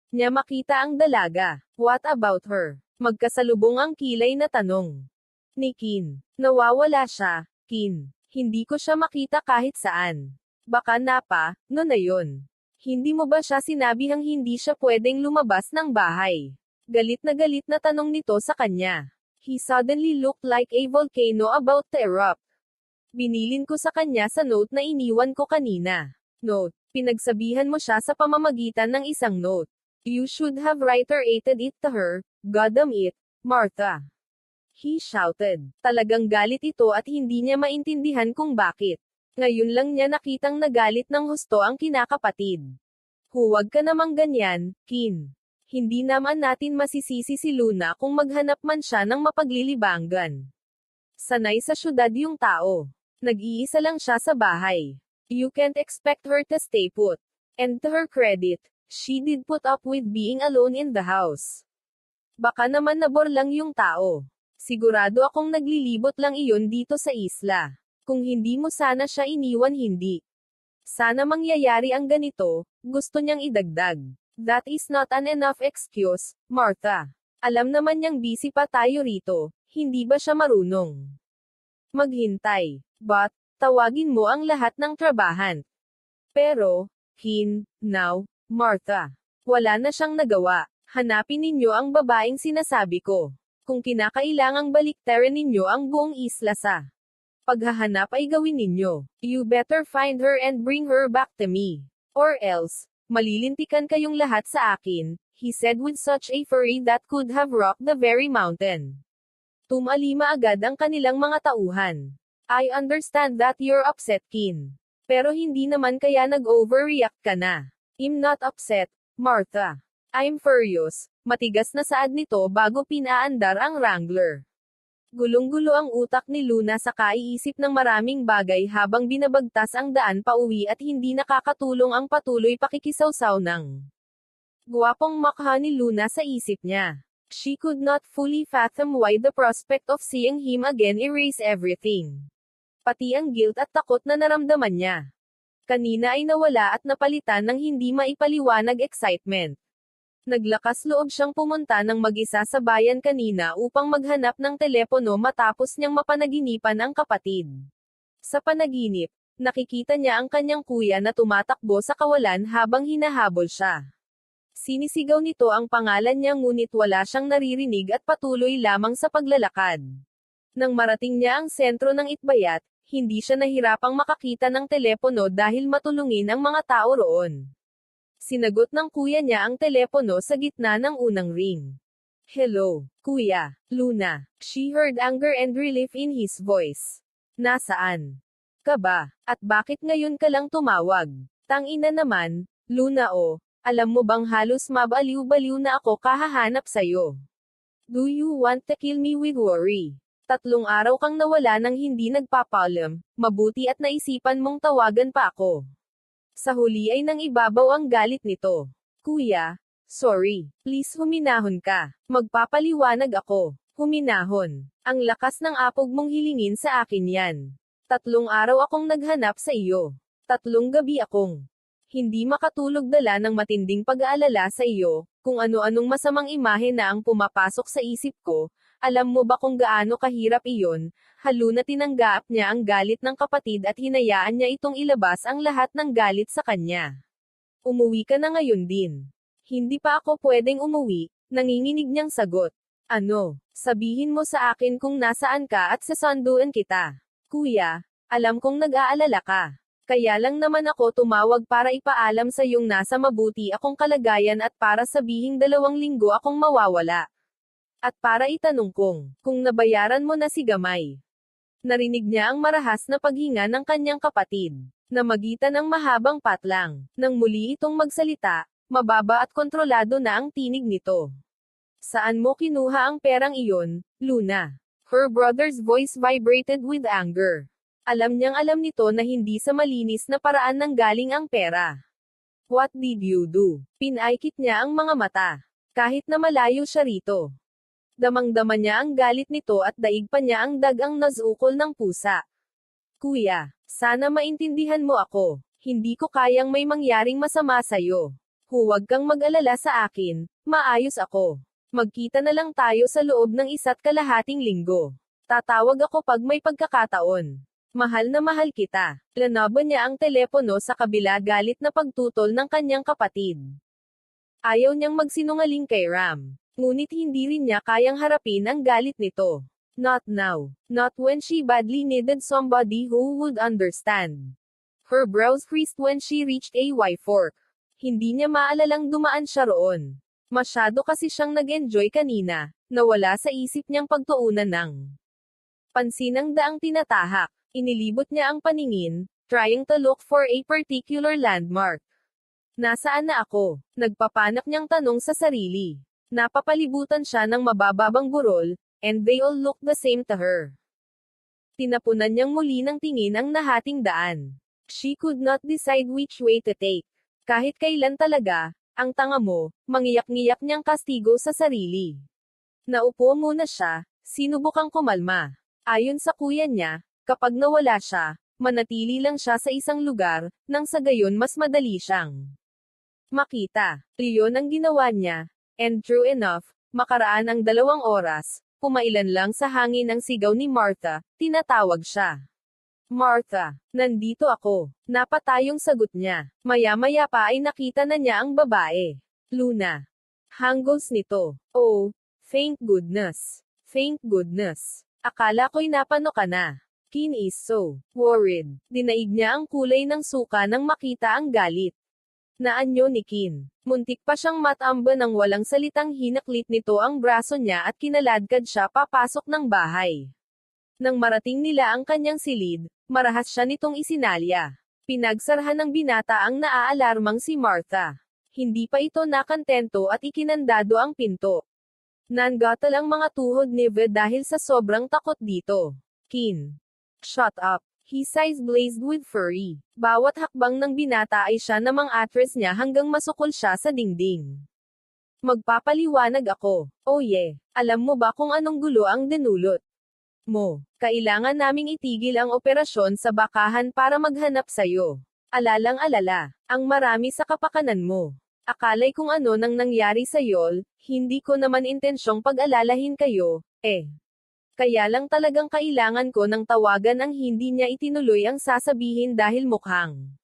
niya makita ang dalaga. What about her? Magkasalubong ang kilay na tanong ni Qin. Nawawala siya, Qin. Hindi ko siya makita kahit saan. Baka no na yun. Hindi mo ba siya sinabihang hindi siya pwedeng lumabas ng bahay? Galit na tanong nito sa kanya. He suddenly looked like a volcano about to erupt. Binilin ko sa kanya sa note na iniwan ko kanina. Note, pinagsabihan mo siya sa pamamagitan ng isang note. You should have reiterated it to her. God damn it, Martha. He shouted. Talagang galit ito at hindi niya maintindihan kung bakit. Ngayon lang niya nakitang nagalit ng husto ang kinakapatid. Huwag ka namang ganyan, Qin. Hindi naman natin masisisi si Luna kung maghanap man siya ng mapaglilibangan. Sanay sa syudad yung tao. Nag-iisa lang siya sa bahay. You can't expect her to stay put. And to her credit, she did put up with being alone in the house. Baka naman nabor lang yung tao. Sigurado akong naglilibot lang iyon dito sa isla. Kung hindi mo sana siya iniwan hindi. Sana mangyayari ang ganito, gusto niyang idagdag. That is not an enough excuse, Martha. Alam naman niyang busy pa tayo rito, hindi ba siya marunong maghintay? But, tawagin mo ang lahat ng trabahan. Pero, now, Martha. Wala na siyang nagawa. Hanapin ninyo ang babaeng sinasabi ko. Kung kinakailangang baliktaran ninyo ang buong isla sa paghahanap ay gawin ninyo. You better find her and bring her back to me. Or else, malilintikan kayong lahat sa akin, he said with such a fury that could have rocked the very mountain. Tumalima agad ang kanilang mga tauhan. I understand that you're upset, Kin. Pero hindi naman kaya nag-overreact ka na. I'm not upset, Martha. I'm furious. Matigas na saad nito bago pinaandar ang Wrangler. Gulong-gulo ang utak ni Luna sa kaiisip ng maraming bagay habang binabagtas ang daan pauwi at hindi nakakatulong ang patuloy pakikisawsaw ng gwapong makha ni Luna sa isip niya. She could not fully fathom why the prospect of seeing him again erased everything. Pati ang guilt at takot na naramdaman niya. Kanina ay nawala at napalitan ng hindi maipaliwanag excitement. Naglakas loob siyang pumunta ng mag-isa sa bayan kanina upang maghanap ng telepono matapos niyang mapanaginipan ang kapatid. Sa panaginip, nakikita niya ang kanyang kuya na tumatakbo sa kawalan habang hinahabol siya. Sinisigaw nito ang pangalan niya ngunit wala siyang naririnig at patuloy lamang sa paglalakad. Nang marating niya ang sentro ng Itbayat, hindi siya nahirapang makakita ng telepono dahil matulungin ang mga tao roon. Sinagot ng kuya niya ang telepono sa gitna ng unang ring. Hello, kuya, Luna. She heard anger and relief in his voice. Nasaan ka ba? At bakit ngayon ka lang tumawag? Tangina naman, Luna oh, alam mo bang halos mabaliw-baliw na ako kahahanap sa'yo? Do you want to kill me with worry? 3 araw kang nawala nang hindi nagpapaalam, mabuti at naisipan mong tawagan pa ako. Sa huli ay nang ibabaw ang galit nito. Kuya, sorry. Please huminahon ka. Magpapaliwanag ako. Huminahon. Ang lakas ng apog mong hilingin sa akin yan. 3 araw akong naghanap sa iyo. 3 gabi akong hindi makatulog dala ng matinding pag-aalala sa iyo, kung ano-anong masamang imahe na ang pumapasok sa isip ko. Alam mo ba kung gaano kahirap iyon? Halo na tinanggap niya ang galit ng kapatid at hinayaan niya itong ilabas ang lahat ng galit sa kanya. Umuwi ka na ngayon din. Hindi pa ako pwedeng umuwi, nanginginig niyang sagot. Ano? Sabihin mo sa akin kung nasaan ka at sasanduan kita. Kuya, alam kong nag-aalala ka. Kaya lang naman ako tumawag para ipaalam sa iyong nasa mabuti akong kalagayan at para sabihing 2 linggo akong mawawala. At para itanong kung nabayaran mo na si Gamay. Narinig niya ang marahas na paghinga ng kanyang kapatid, na magitan ng mahabang patlang. Nang muli itong magsalita, mababa at kontrolado na ang tinig nito. Saan mo kinuha ang perang iyon, Luna? Her brother's voice vibrated with anger. Alam nito na hindi sa malinis na paraan nanggaling ang pera. What did you do? Pinaikit niya ang mga mata. Kahit na malayo siya rito. Damang-dama niya ang galit nito at daig pa niya ang dagang nazukol ng pusa. Kuya, sana maintindihan mo ako. Hindi ko kayang may mangyaring masama sa'yo. Huwag kang mag-alala sa akin, maayos ako. Magkita na lang tayo sa loob ng 1.5 linggo. Tatawag ako pag may pagkakataon. Mahal na mahal kita. Lanaban niya ang telepono sa kabila galit na pagtutol ng kanyang kapatid. Ayaw niyang magsinungaling kay Ram. Ngunit hindi rin niya kayang harapin ang galit nito. Not now. Not when she badly needed somebody who would understand. Her brows creased when she reached a Y-fork. Hindi niya maalalang dumaan siya roon. Masyado kasi siyang nag-enjoy kanina, nawala sa isip niyang pagtuunan ng pansin ang daang tinatahak. Inilibot niya ang paningin, trying to look for a particular landmark. Nasaan na ako? Nagpapanak niyang tanong sa sarili. Napapalibutan siya ng mabababang burol, and they all look the same to her. Tinapunan niyang muli ng tingin ang nahating daan. She could not decide which way to take. Kahit kailan talaga, ang tanga mo, mangiyak-ngiyak niyang kastigo sa sarili. Naupo muna siya, sinubukang kumalma. Ayon sa kuya niya, kapag nawala siya, manatili lang siya sa isang lugar, nang sa gayon mas madali siyang makita. Iyon ang ginawa niya. And true enough, makaraan ang 2 oras, pumailan lang sa hangin ang sigaw ni Martha, tinatawag siya. Martha, nandito ako. Napatayong sagot niya. Maya-maya pa ay nakita na niya ang babae. Luna. Hanggos nito. Oh, thank goodness. Thank goodness. Akala ko'y napano ka na. Kin is so worried. Dinaig niya ang kulay ng suka nang makita ang galit. Naanyo ni Kin. Muntik pa siyang matamba nang walang salitang hinaklit nito ang braso niya at kinaladkad siya papasok ng bahay. Nang marating nila ang kanyang silid, marahas siya nitong isinalya. Pinagsarhan ng binata ang naaalarmang si Martha. Hindi pa ito nakantento at ikinandado ang pinto. Nangatal ang mga tuhod ni Ved dahil sa sobrang takot dito. Kin. Shut up. His eyes blazed with fury. Bawat hakbang ng binata ay siya namang atras niya hanggang masukol siya sa dingding. Magpapaliwanag ako. Oh yeah. Alam mo ba kung anong gulo ang dinulot mo? Kailangan naming itigil ang operasyon sa bakahan para maghanap sa'yo. Alalang-alala. Ang marami sa kapakanan mo. Akalay kung ano nang nangyari sa'yo, hindi ko naman intensyong pag-alalahin kayo, Kaya lang talagang kailangan ko ng tawagan ang hindi niya itinuloy ang sasabihin dahil mukhang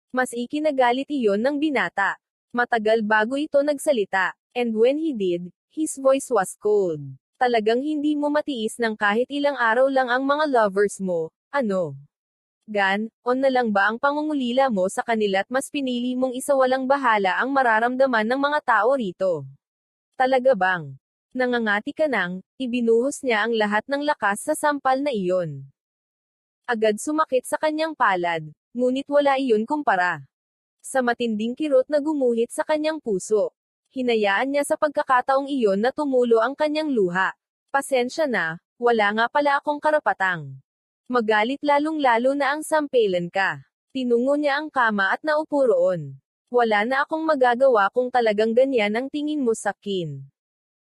mas ikinagalit iyon ng binata. Matagal bago ito nagsalita, and when he did, his voice was cold. Talagang hindi mo matiis ng kahit ilang araw lang ang mga lovers mo, ano? On na lang ba ang pangungulila mo sa kanila at mas pinili mong isawalang bahala ang mararamdaman ng mga tao rito? Talaga bang? Nangangati ka nang, ibinuhos niya ang lahat ng lakas sa sampal na iyon. Agad sumakit sa kanyang palad, ngunit wala iyon kumpara sa matinding kirot na gumuhit sa kanyang puso. Hinayaan niya sa pagkakataong iyon na tumulo ang kanyang luha. Pasensya na, wala nga pala akong karapatang magalit lalong-lalo na ang sampelan ka. Tinungo niya ang kama at naupo roon. Wala na akong magagawa kung talagang ganyan ang tingin mo sa Kin.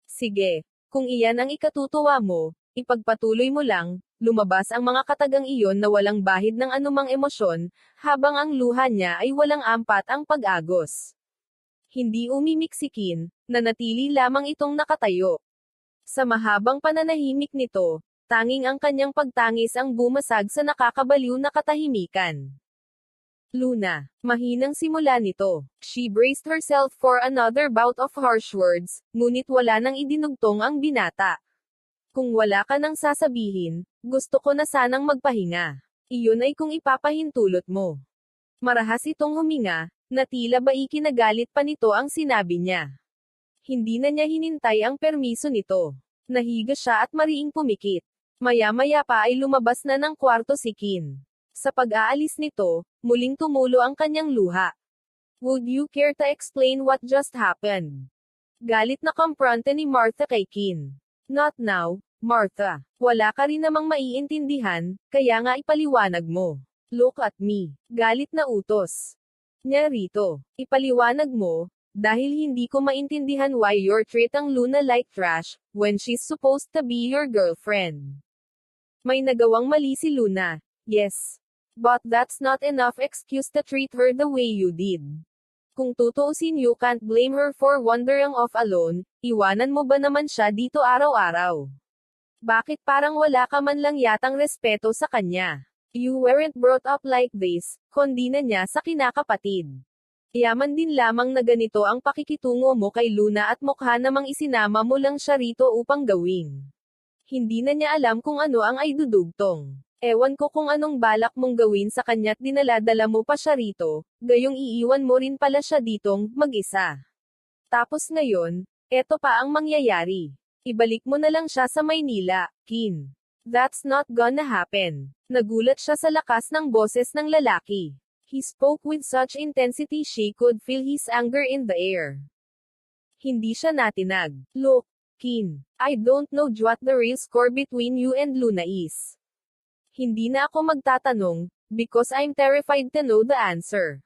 Sige, kung iyan ang ikatutuwa mo, ipagpatuloy mo lang. Lumabas ang mga katagang iyon na walang bahid ng anumang emosyon, habang ang luha niya ay walang ampat ang pag-agos. Hindi umimik si Kin, nanatili lamang itong nakatayo. Sa mahabang pananahimik nito, tanging ang kanyang pagtangis ang bumasag sa nakakabaliw na katahimikan. Luna, mahinang simula nito. She braced herself for another bout of harsh words, ngunit wala nang idinugtong ang binata. Kung wala ka nang sasabihin, gusto ko na sanang magpahinga. Iyon ay kung ipapahintulot mo. Marahas itong huminga, na tila ba ikinagalit pa nito ang sinabi niya. Hindi na niya hinintay ang permiso nito. Nahiga siya at mariing pumikit. Maya-maya pa ay lumabas na ng kwarto si Kin. Sa pag-aalis nito, muling tumulo ang kanyang luha. Would you care to explain what just happened? Galit na kompronte ni Martha kay Kin. Not now, Martha. Wala ka rin namang maiintindihan, kaya nga ipaliwanag mo. Look at me. Galit na utos niya rito. Ipaliwanag mo, dahil hindi ko maintindihan why you're treating Luna like trash, when she's supposed to be your girlfriend. May nagawang mali si Luna, yes. But that's not enough excuse to treat her the way you did. Kung tutuusin, you can't blame her for wandering off alone. Iwanan mo ba naman siya dito araw-araw? Bakit parang wala ka man lang yatang respeto sa kanya? You weren't brought up like this, kundi na niya sa kinakapatid. Yaman din lamang na ganito ang pakikitungo mo kay Luna at mukha namang isinama mo lang siya rito upang gawing. Hindi na niya alam kung ano ang ay dudugtong. Ewan ko kung anong balak mong gawin sa kanya't dinaladala mo pa siya rito, gayong iiwan mo rin pala siya ditong, mag-isa. Tapos ngayon, eto pa ang mangyayari. Ibalik mo na lang siya sa Maynila, Kin. That's not gonna happen. Nagulat siya sa lakas ng boses ng lalaki. He spoke with such intensity she could feel his anger in the air. Hindi siya natinag. Look, Kin, I don't know what the real score between you and Luna is. Hindi na ako magtatanong, because I'm terrified to know the answer.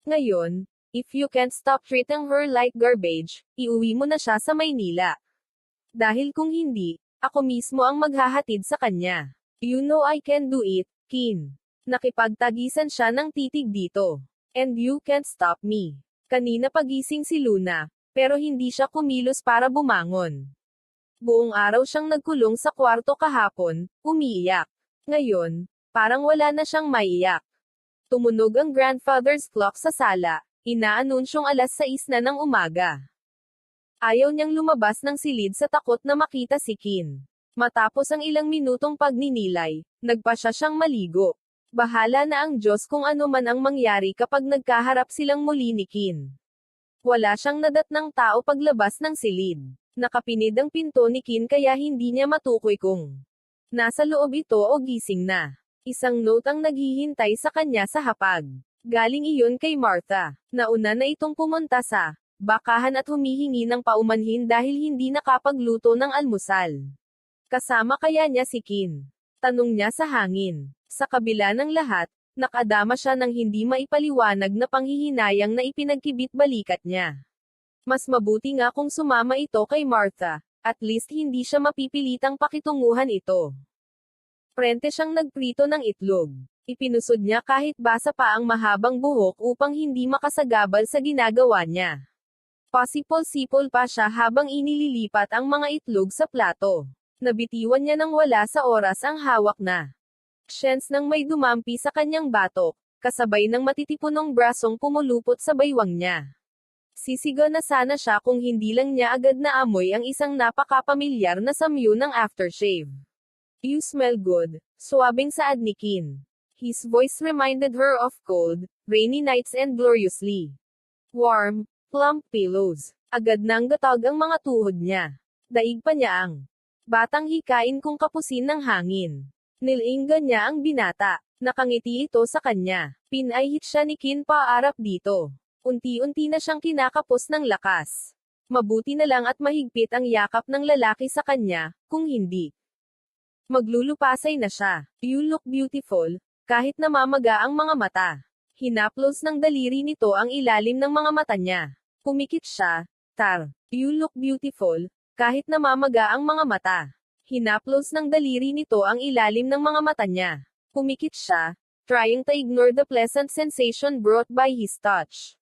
Ngayon, if you can't stop treating her like garbage, iuwi mo na siya sa Maynila. Dahil kung hindi, ako mismo ang maghahatid sa kanya. You know I can do it, Kin. Nakipagtagisan siya ng titig dito. And you can't stop me. Kanina pagising si Luna, pero hindi siya kumilos para bumangon. Buong araw siyang nagkulong sa kwarto kahapon, umiiyak. Ngayon, Parang wala na siyang maiyak. Tumunog ang grandfather's clock sa sala. Inaanunsyong 6:00 na ng umaga. Ayaw niyang lumabas ng silid sa takot na makita si Kin. Matapos ang ilang minutong pagninilay, nagpasya siyang maligo. Bahala na ang Diyos kung ano man ang mangyari kapag nagkaharap silang muli ni Kin. Wala siyang nadatnang tao paglabas ng silid. Nakapinid ang pinto ni Kin kaya hindi niya matukoy kung nasa loob ito o gising na. Isang note ang naghihintay sa kanya sa hapag. Galing iyon kay Martha. Nauna na itong pumunta sa bakahan at humihingi ng paumanhin dahil hindi nakapagluto ng almusal. Kasama kaya niya si Kin? Tanong niya sa hangin. Sa kabila ng lahat, nakadama siya ng hindi maipaliwanag na panghihinayang na ipinagkibit-balikat niya. Mas mabuti nga kung sumama ito kay Martha, at least hindi siya mapipilitang pakitunguhan ito. Prente siyang nagprito ng itlog. Ipinusod niya kahit basa pa ang mahabang buhok upang hindi makasagabal sa ginagawa niya. Pasipol-sipol pa siya habang inililipat ang mga itlog sa plato. Nabitiwan niya nang wala sa oras ang hawak na chance nang may dumampi sa kanyang batok, kasabay ng matitipunong brasong pumulupot sa baywang niya. Sisigaw na sana siya kung hindi lang niya agad naamoy ang isang napakapamilyar na samyu ng aftershave. You smell good, suwabing saad ni Kin. His voice reminded her of cold, rainy nights and gloriously warm, plump pillows. Agad nang gatag ang mga tuhod niya. Daig pa niya ang batang hikain kung kapusin ng hangin. Nilinggan niya ang binata. Nakangiti ito sa kanya. Pinahit siya ni Kin paarap dito. Unti-unti na siyang kinakapos ng lakas. Mabuti na lang at mahigpit ang yakap ng lalaki sa kanya, kung hindi maglulupasay na siya. You look beautiful. Kahit namamaga ang mga mata. Hinaplos ng daliri nito ang ilalim ng mga mata niya. Pumikit siya. Tar. You look beautiful. Kahit namamaga ang mga mata. Hinaplos ng daliri nito ang ilalim ng mga mata niya. Pumikit siya, trying to ignore the pleasant sensation brought by his touch.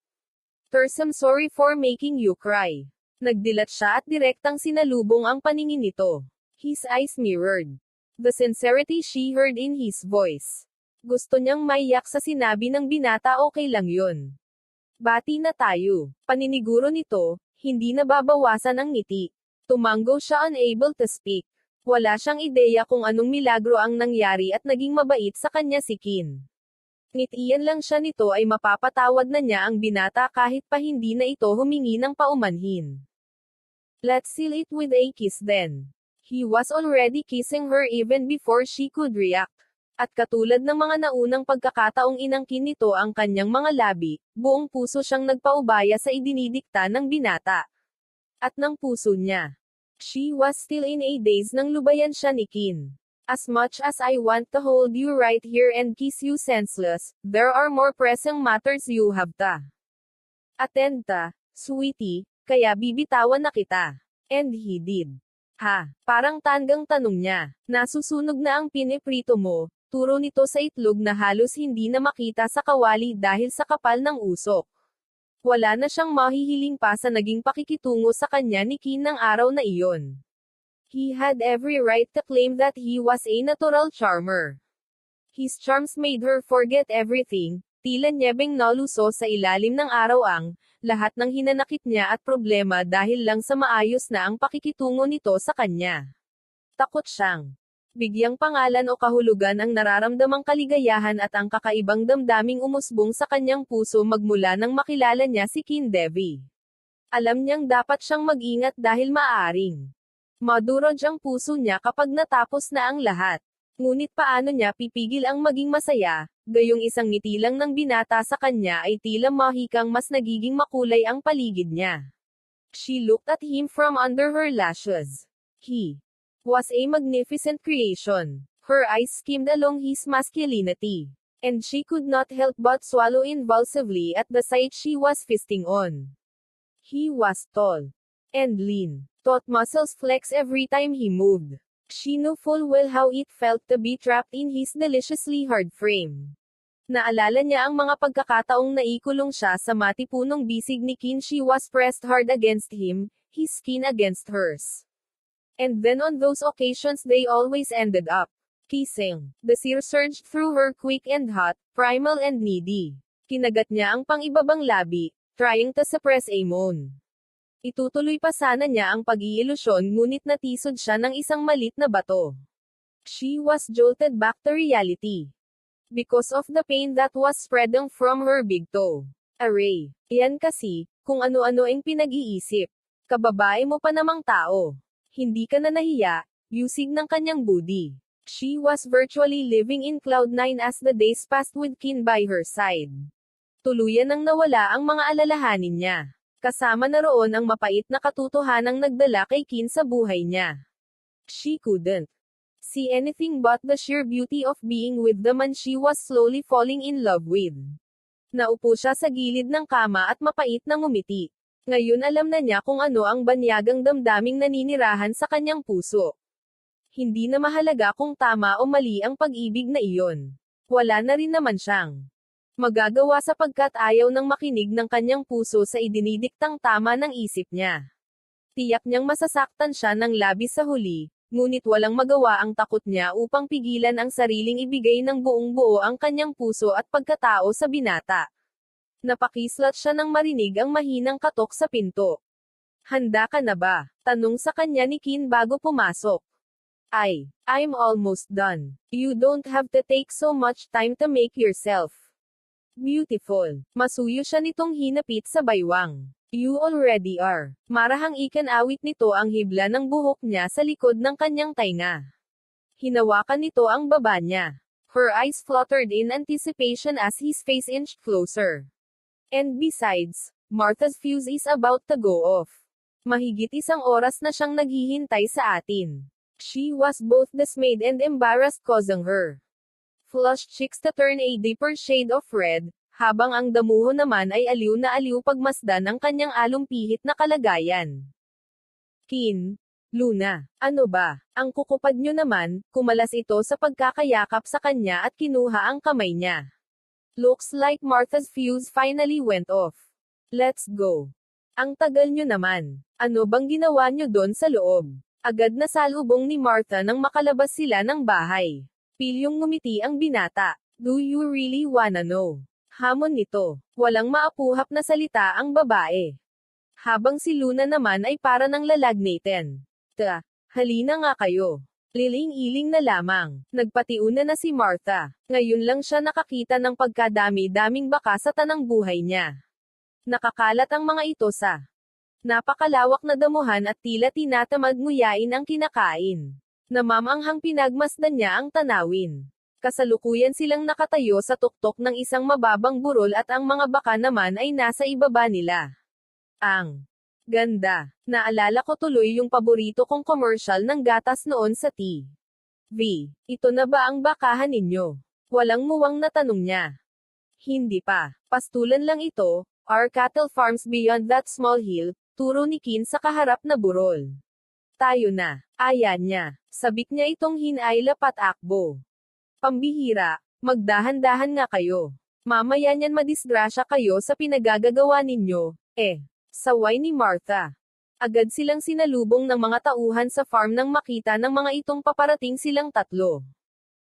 I'm sorry for making you cry. Nagdilat siya at direktang sinalubong ang paningin nito. His eyes mirrored the sincerity she heard in his voice. Gusto niyang maiyak sa sinabi ng binata, okay lang yun. Bati na tayo. Paniniguro nito, hindi nababawasan ang ngiti. Tumango siya, unable to speak. Wala siyang ideya kung anong milagro ang nangyari at naging mabait sa kanya si Kin. Ngitian lang siya nito ay mapapatawad na niya ang binata kahit pa hindi na ito humingi ng paumanhin. Let's seal it with a kiss then. He was already kissing her even before she could react. At katulad ng mga naunang pagkakataong inangkin nito ang kanyang mga labi, buong puso siyang nagpaubaya sa idinidikta ng binata. At ng puso niya. She was still in a daze nang lubayan siya ni Kin. As much as I want to hold you right here and kiss you senseless, there are more pressing matters you have to attend to, sweetie, kaya bibitawan na kita. And he did. Ha, parang tanggang tanong niya. Nasusunog na ang piniprito mo. Turo nito sa itlog na halos hindi na makita sa kawali dahil sa kapal ng usok. Wala na siyang mahihiling pa sa naging pakikitungo sa kanya ni Kin ng araw na iyon. He had every right to claim that he was a natural charmer. His charms made her forget everything, tila nyebeng naluso sa ilalim ng araw ang lahat ng hinanakit niya at problema dahil lang sa maayos na ang pakikitungo nito sa kanya. Takot siyang bigyang pangalan o kahulugan ang nararamdamang kaligayahan at ang kakaibang damdaming umusbong sa kanyang puso magmula nang makilala niya si Kin Devi. Alam niyang dapat siyang mag-ingat dahil maaaring madurog ang puso niya kapag natapos na ang lahat. Ngunit paano niya pipigil ang maging masaya, gayong isang ngiti lang ng binata sa kanya ay tila mahikang mas nagiging makulay ang paligid niya. She looked at him from under her lashes. He was a magnificent creation. Her eyes skimmed along his masculinity. And she could not help but swallow impulsively at the sight she was feasting on. He was tall and lean. Taut muscles flexed every time he moved. She knew full well how it felt to be trapped in his deliciously hard frame. Naalala niya ang mga pagkakataong naikulong siya sa matipunong bisig ni Kin. She was pressed hard against him, his skin against hers. And then on those occasions they always ended up Kissing. The sear surged through her quick and hot, primal and needy. Kinagat niya ang pang-ibabang labi, trying to suppress a moan. Itutuloy pa sana niya ang pag-iilusyon ngunit natisod siya ng isang malit na bato. She was jolted back to reality. Because of the pain that was spreading from her big toe. Aray. Yan kasi, kung ano-ano ang pinag-iisip. Kababae mo pa namang tao. Hindi ka na nahiya, yusig ng kanyang budi. She was virtually living in cloud nine as the days passed with Kin by her side. Tuluyan nang nawala ang mga alalahanin niya. Kasama na roon ang mapait na katotohanang nagdala kay Kin sa buhay niya. She couldn't see anything but the sheer beauty of being with the man she was slowly falling in love with. Naupo siya sa gilid ng kama at mapait na ngumiti. Ngayon alam na niya kung ano ang banyagang damdaming naninirahan sa kanyang puso. Hindi na mahalaga kung tama o mali ang pag-ibig na iyon. Wala na rin naman siyang magagawa sapagkat ayaw nang makinig ng kanyang puso sa idinidiktang tama ng isip niya. Tiyak niyang masasaktan siya ng labis sa huli, ngunit walang magawa ang takot niya upang pigilan ang sariling ibigay ng buong buo ang kanyang puso at pagkatao sa binata. Napakislat siya nang marinig ang mahinang katok sa pinto. Handa ka na ba? Tanong sa kanya ni Kin bago pumasok. I'm almost done. You don't have to take so much time to make yourself beautiful. Masuyo siya nitong hinapit sa baywang. You already are. Marahang ikan-awit nito ang hibla ng buhok niya sa likod ng kanyang tainga. Hinawakan nito ang baba niya. Her eyes fluttered in anticipation as his face inched closer. And besides, Martha's fuse is about to go off. Mahigit isang oras na siyang naghihintay sa atin. She was both dismayed and embarrassed causing her flushed cheeks to turn a deeper shade of red, habang ang damuho naman ay aliw na aliw pagmasdan ang kanyang alumpihit na kalagayan. Kin, Luna, ano ba? Ang kukupad nyo naman, kumalas ito sa pagkakayakap sa kanya at kinuha ang kamay niya. Looks like Martha's fuse finally went off. Let's go. Ang tagal nyo naman. Ano bang ginawa nyo doon sa loob? Agad na salubong ni Martha nang makalabas sila ng bahay. Pilyong ngumiti ang binata. Do you really wanna know? Hamon nito. Walang maapuhap na salita ang babae. Habang si Luna naman ay para ng lalagnaten. Halina nga kayo. Liling-iling na lamang. Nagpatiuna na si Martha. Ngayon lang siya nakakita ng pagkadami-daming baka sa tanang buhay niya. Nakakalat ang mga ito sa napakalawak na damuhan at tila tinatamad nguyain ang kinakain. Namamanghang pinagmasdan niya ang tanawin. Kasalukuyan silang nakatayo sa tuktok ng isang mababang burol at ang mga baka naman ay nasa ibaba nila. Ang ganda. Naalala ko tuloy yung paborito kong commercial ng gatas noon sa TV. Ito na ba ang bakahan ninyo? Walang muwang na tanong niya. Hindi pa. Pastulan lang ito. Our cattle farms beyond that small hill. Turo ni Kin sa kaharap na burol. Tayo na. Ayan niya. Sabik niya itong hinaylap at akbo. Pambihira. Magdahan-dahan nga kayo. Mamaya niyan madisgrasya kayo sa pinagagagawa ninyo. Saway ni Martha. Agad silang sinalubong ng mga tauhan sa farm nang makita ng mga itong paparating silang tatlo.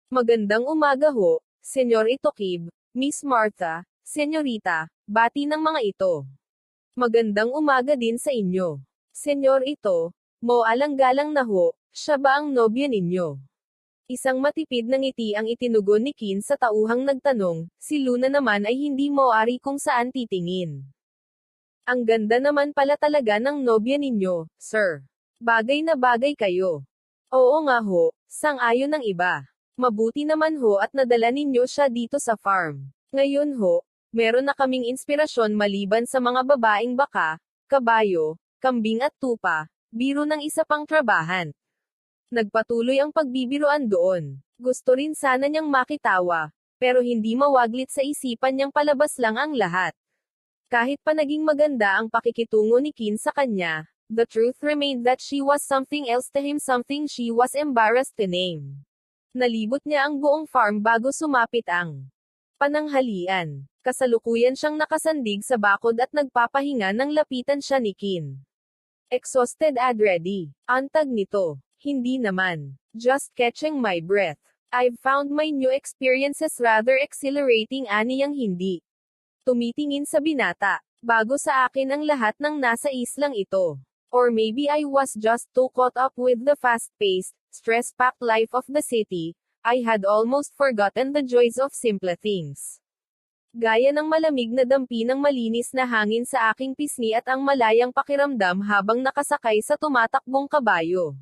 Magandang umaga ho, Senyor Itokib, Miss Martha, Senyorita, bati ng mga ito. Magandang umaga din sa inyo. Senyor ito, mo alang-galang na ho, siya ba ang nobya ninyo? Isang matipid na ngiti ang itinugon ni Kin sa tauhang nagtanong, si Luna naman ay hindi moari kung saan titingin. Ang ganda naman pala talaga ng nobya ninyo, sir. Bagay na bagay kayo. Oo nga ho, sang-ayon ng iba. Mabuti naman ho at nadala ninyo siya dito sa farm. Ngayon ho, meron na kaming inspirasyon maliban sa mga babaeng baka, kabayo, kambing at tupa, biro ng isa pang trabahan. Nagpatuloy ang pagbibiroan doon. Gusto rin sana niyang makitawa, pero hindi mawaglit sa isipan niyang palabas lang ang lahat. Kahit pa naging maganda ang pakikitungo ni Kin sa kanya, the truth remained that she was something else to him, something she was embarrassed to name. Nalibot niya ang buong farm bago sumapit ang pananghalian. Kasalukuyan siyang nakasandig sa bakod at nagpapahinga nang lapitan siya ni Kin. Exhausted and ready. Antag nito. Hindi naman. Just catching my breath. I've found my new experiences rather exhilarating, aniyang hindi. Tumitingin sa binata. Bago sa akin ang lahat ng nasa islang ito. Or maybe I was just too caught up with the fast-paced, stress-packed life of the city. I had almost forgotten the joys of simple things. Gaya ng malamig na dampi ng malinis na hangin sa aking pisngi at ang malayang pakiramdam habang nakasakay sa tumatakbong kabayo.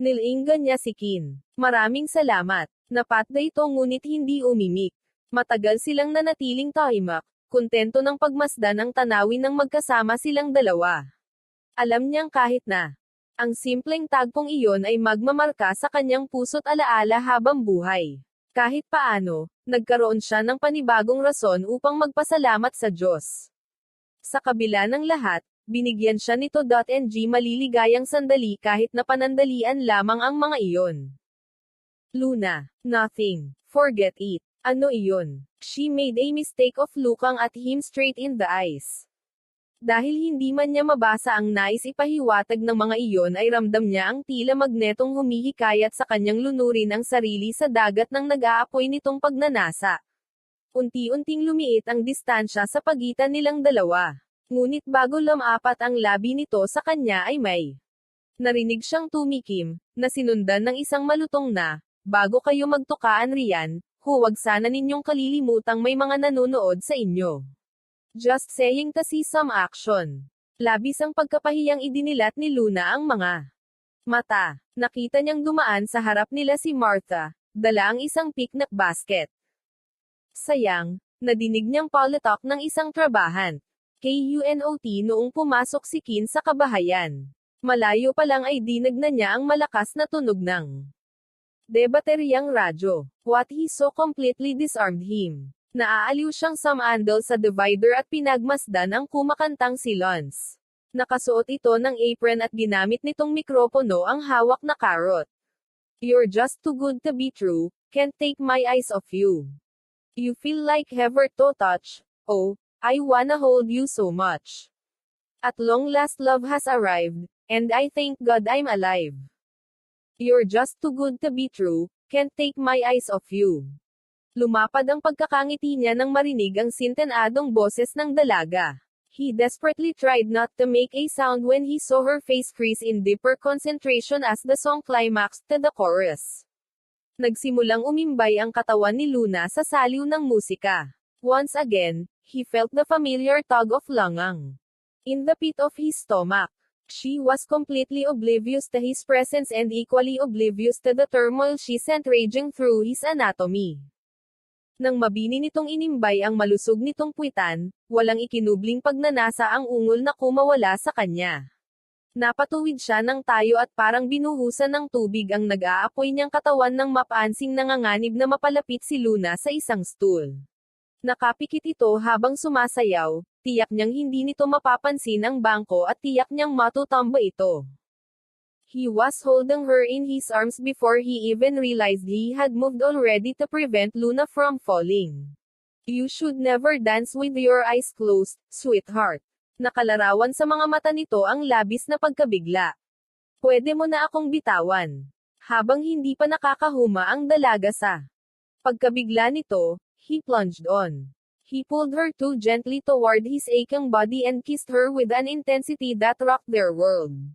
Nilinggan niya si Kin. Maraming salamat. Napatda ito ngunit hindi umimik. Matagal silang nanatiling tahimak, kontento ng pagmasdan ang tanawin ng magkasama silang dalawa. Alam niyang kahit na ang simpleng tagpong iyon ay magmamarka sa kanyang puso't alaala habang buhay. Kahit paano, nagkaroon siya ng panibagong rason upang magpasalamat sa Diyos. Sa kabila ng lahat, binigyan siya nito .ng maliligayang sandali kahit na panandalian lamang ang mga iyon. Luna. Nothing. Forget it. Ano iyon? She made a mistake of looking at him straight in the eyes. Dahil hindi man niya mabasa ang nais ipahiwatig ng mga iyon ay ramdam niya ang tila magnetong humihikayat sa kanyang lunurin ang sarili sa dagat ng nag-aapoy nitong pagnanasa. Unti-unting lumiit ang distansya sa pagitan nilang dalawa. Ngunit bago lumapat ang labi nito sa kanya ay may narinig siyang tumikim, na sinundan ng isang malutong na, bago kayo magtukaan riyan, huwag sana ninyong kalilimutang may mga nanonood sa inyo. Just saying to see some action. Labis ang pagkapahiyang idinilat ni Luna ang mga mata. Nakita niyang dumaan sa harap nila si Martha, dala ang isang picnic basket. Sayang, nadinig niyang palatok ng isang trabahan. KUNOT noong pumasok si Kin sa kabahayan. Malayo pa lang ay dinig na niya ang malakas na tunog ng debateryang radyo. What he so completely disarmed him. Naaaliw siyang samandal sa divider at pinagmasdan ang kumakantang si Lance. Nakasuot ito ng apron at ginamit nitong mikropono ang hawak na karot. You're just too good to be true, can't take my eyes off you. You feel like heaven to touch, oh, I wanna hold you so much. At long last love has arrived, and I thank God I'm alive. You're just too good to be true, can't take my eyes off you. Lumapad ang pagkakangiti niya nang marinig ang sintenadong boses ng dalaga. He desperately tried not to make a sound when he saw her face freeze in deeper concentration as the song climaxed to the chorus. Nagsimulang umimbay ang katawan ni Luna sa saliw ng musika. Once again, he felt the familiar tug of longing in the pit of his stomach. She was completely oblivious to his presence and equally oblivious to the turmoil she sent raging through his anatomy. Nang mabini nitong inimbay ang malusog nitong puwitan, walang ikinubling pagnanasa ang ungol na kumawala sa kanya. Napatuwid siya ng tayo at parang binuhusan ng tubig ang nag-aapoy niyang katawan nang mapansing nanganganib na mapalapit si Luna sa isang stool. Nakapikit ito habang sumasayaw, tiyak niyang hindi nito mapapansin ang bangko at tiyak niyang matutumba ito. He was holding her in his arms before he even realized he had moved already to prevent Luna from falling. You should never dance with your eyes closed, sweetheart. Nakalarawan sa mga mata nito ang labis na pagkabigla. Pwede mo na akong bitawan. Habang hindi pa nakakahuma ang dalaga sa pagkabigla nito, he plunged on. He pulled her too gently toward his aching body and kissed her with an intensity that rocked their world.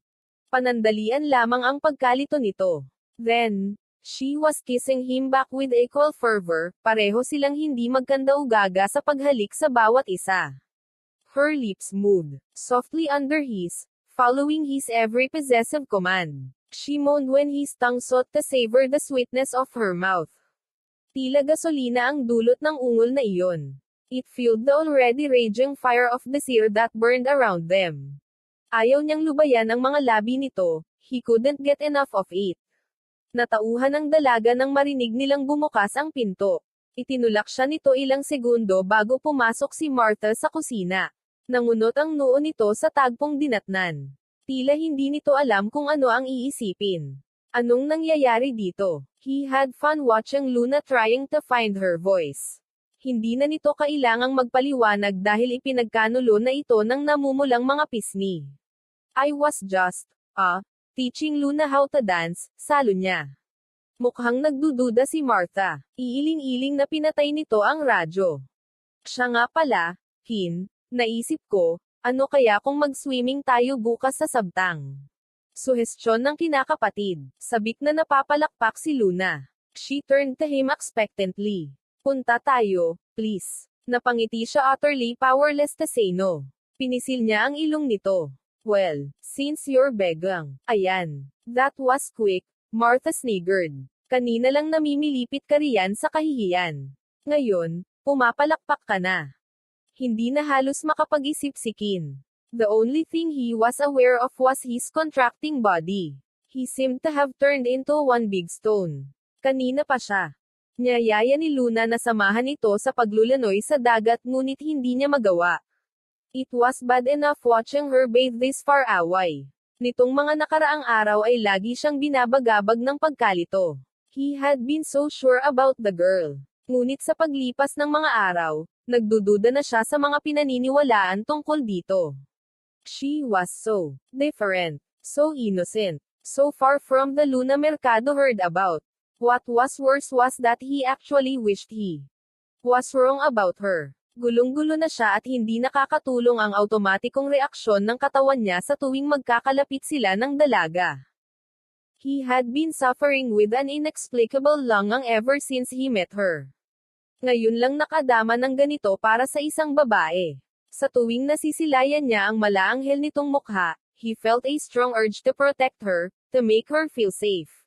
Panandalian lamang ang pagkalito nito. Then, she was kissing him back with equal fervor, pareho silang hindi magkandaugaga sa paghalik sa bawat isa. Her lips moved softly under his, following his every possessive command. She moaned when his tongue sought to savor the sweetness of her mouth. Tila gasolina ang dulot ng ungol na iyon. It fueled the already raging fire of desire that burned around them. Ayaw niyang lubayan ang mga labi nito, he couldn't get enough of it. Natauhan ng dalaga nang marinig nilang bumukas ang pinto. Itinulak siya nito ilang segundo bago pumasok si Martha sa kusina. Nangunot ang noo nito sa tagpong dinatnan. Tila hindi nito alam kung ano ang iisipin. Anong nangyayari dito? He had fun watching Luna trying to find her voice. Hindi na nito kailangang magpaliwanag dahil ipinagkanulo na ito ng namumulang mga pisngi. I was just, teaching Luna how to dance, salo niya. Mukhang nagdududa si Martha. Iiling-iling na pinatay nito ang radyo. Siya nga pala, Kin, naisip ko, ano kaya kung mag-swimming tayo bukas sa Sabtang? Suhestyon ng kinakapatid. Sabik na napapalakpak si Luna. She turned to him expectantly. Punta tayo, please. Napangiti siya utterly powerless to say no. Pinisil niya ang ilong nito. Well, since you're begging. Ayan. That was quick, Martha sniggered. Kanina lang namimilipit ka riyan sa kahihiyan. Ngayon, pumapalakpak ka na. Hindi na halos makapag-isip si Kin. The only thing he was aware of was his contracting body. He seemed to have turned into one big stone. Kanina pa siya. Niyayaya ni Luna na samahan ito sa paglulanoy sa dagat ngunit hindi niya magawa. It was bad enough watching her bathe this far away. Nitong mga nakaraang araw ay lagi siyang binabagabag ng pagkalito. He had been so sure about the girl. Ngunit sa paglipas ng mga araw, nagdududa na siya sa mga pinaniniwalaan tungkol dito. She was so different, so innocent, so far from the Luna Mercado heard about. What was worse was that he actually wished he was wrong about her. Gulong-gulo na siya at hindi nakakatulong ang automatikong reaksyon ng katawan niya sa tuwing magkakalapit sila ng dalaga. He had been suffering with an inexplicable longing ever since he met her. Ngayon lang nakadama ng ganito para sa isang babae. Sa tuwing nasisilayan niya ang malaanghel nitong mukha, he felt a strong urge to protect her, to make her feel safe.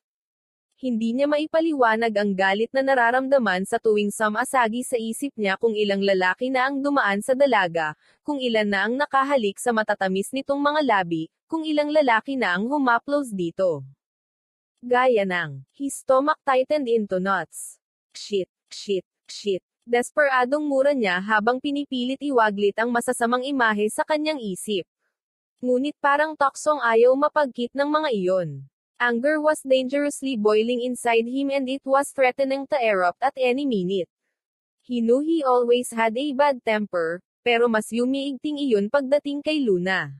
Hindi niya maipaliwanag ang galit na nararamdaman sa tuwing sumasagi sa isip niya kung ilang lalaki na ang dumaan sa dalaga, kung ilan na ang nakahalik sa matatamis nitong mga labi, kung ilang lalaki na ang humaplos dito. Gaya ng, his stomach tightened into knots. Shit, shit, shit. Desperadong mura niya habang pinipilit iwaglit ang masasamang imahe sa kanyang isip. Ngunit parang toksong ayaw mapagkit ng mga iyon. Anger was dangerously boiling inside him and it was threatening to erupt at any minute. He knew he always had a bad temper, pero mas yumiigting iyon pagdating kay Luna.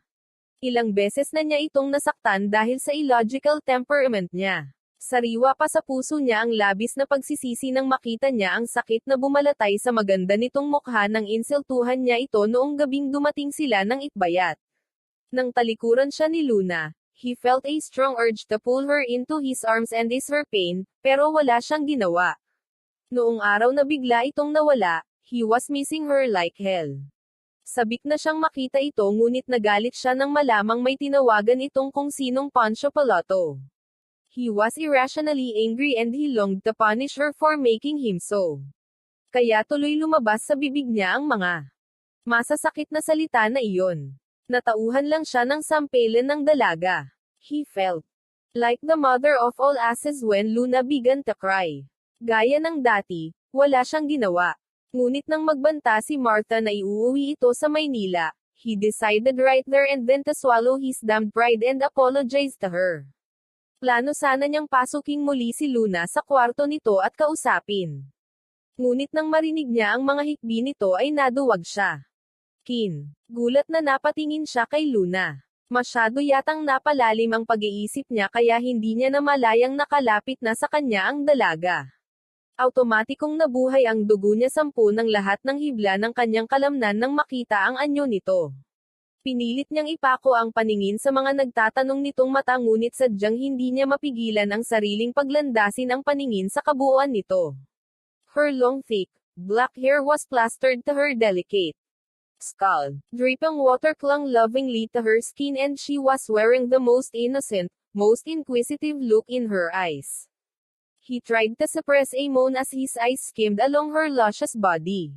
Ilang beses na niya itong nasaktan dahil sa illogical temperament niya. Sariwa pa sa puso niya ang labis na pagsisisi nang makita niya ang sakit na bumalatay sa maganda nitong mukha nang insultuhan niya ito noong gabing dumating sila ng Itbayat. Nang talikuran siya ni Luna, he felt a strong urge to pull her into his arms and ease her pain, pero wala siyang ginawa. Noong araw na bigla itong nawala, he was missing her like hell. Sabik na siyang makita ito ngunit nagalit siya nang malamang may tinawagan itong kung sinong Pancho Piloto. He was irrationally angry and he longed to punish her for making him so. Kaya tuloy lumabas sa bibig niya ang mga masasakit na salita na iyon. Natauhan lang siya ng sampelan ng dalaga. He felt like the mother of all asses when Luna began to cry. Gaya ng dati, wala siyang ginawa. Ngunit nang magbanta si Martha na iuuwi ito sa Maynila, he decided right there and then to swallow his damned pride and apologize to her. Plano sana niyang pasuking muli si Luna sa kwarto nito at kausapin. Ngunit nang marinig niya ang mga hikbi nito ay naduwag siya. Kin. Gulat na napatingin siya kay Luna. Masyado yatang napalalim ang pag-iisip niya kaya hindi niya namalayang nakalapit na sa kanya ang dalaga. Automatikong nabuhay ang dugo niya sampu ng lahat ng hibla ng kanyang kalamnan nang makita ang anyo nito. Pinilit niyang ipako ang paningin sa mga nagtatanong nitong mata ngunit sadyang hindi niya mapigilan ang sariling paglandasin ang paningin sa kabuuan nito. Her long thick, black hair was plastered to her delicate skull. Dripping water clung lovingly to her skin and she was wearing the most innocent, most inquisitive look in her eyes. He tried to suppress a moan as his eyes skimmed along her luscious body.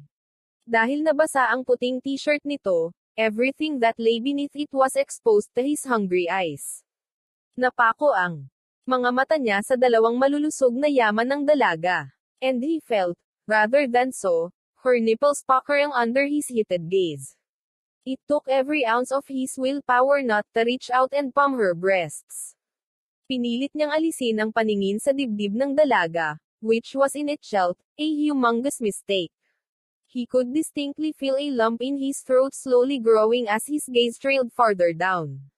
Dahil nabasa ang puting t-shirt nito, everything that lay beneath it was exposed to his hungry eyes. Napako ang mga mata niya sa dalawang malulusog na yaman ng dalaga. And he felt, rather than saw, her nipples puckering under his heated gaze. It took every ounce of his willpower not to reach out and palm her breasts. Pinilit niyang alisin ang paningin sa dibdib ng dalaga, which was in itself a humongous mistake. He could distinctly feel a lump in his throat slowly growing as his gaze trailed farther down.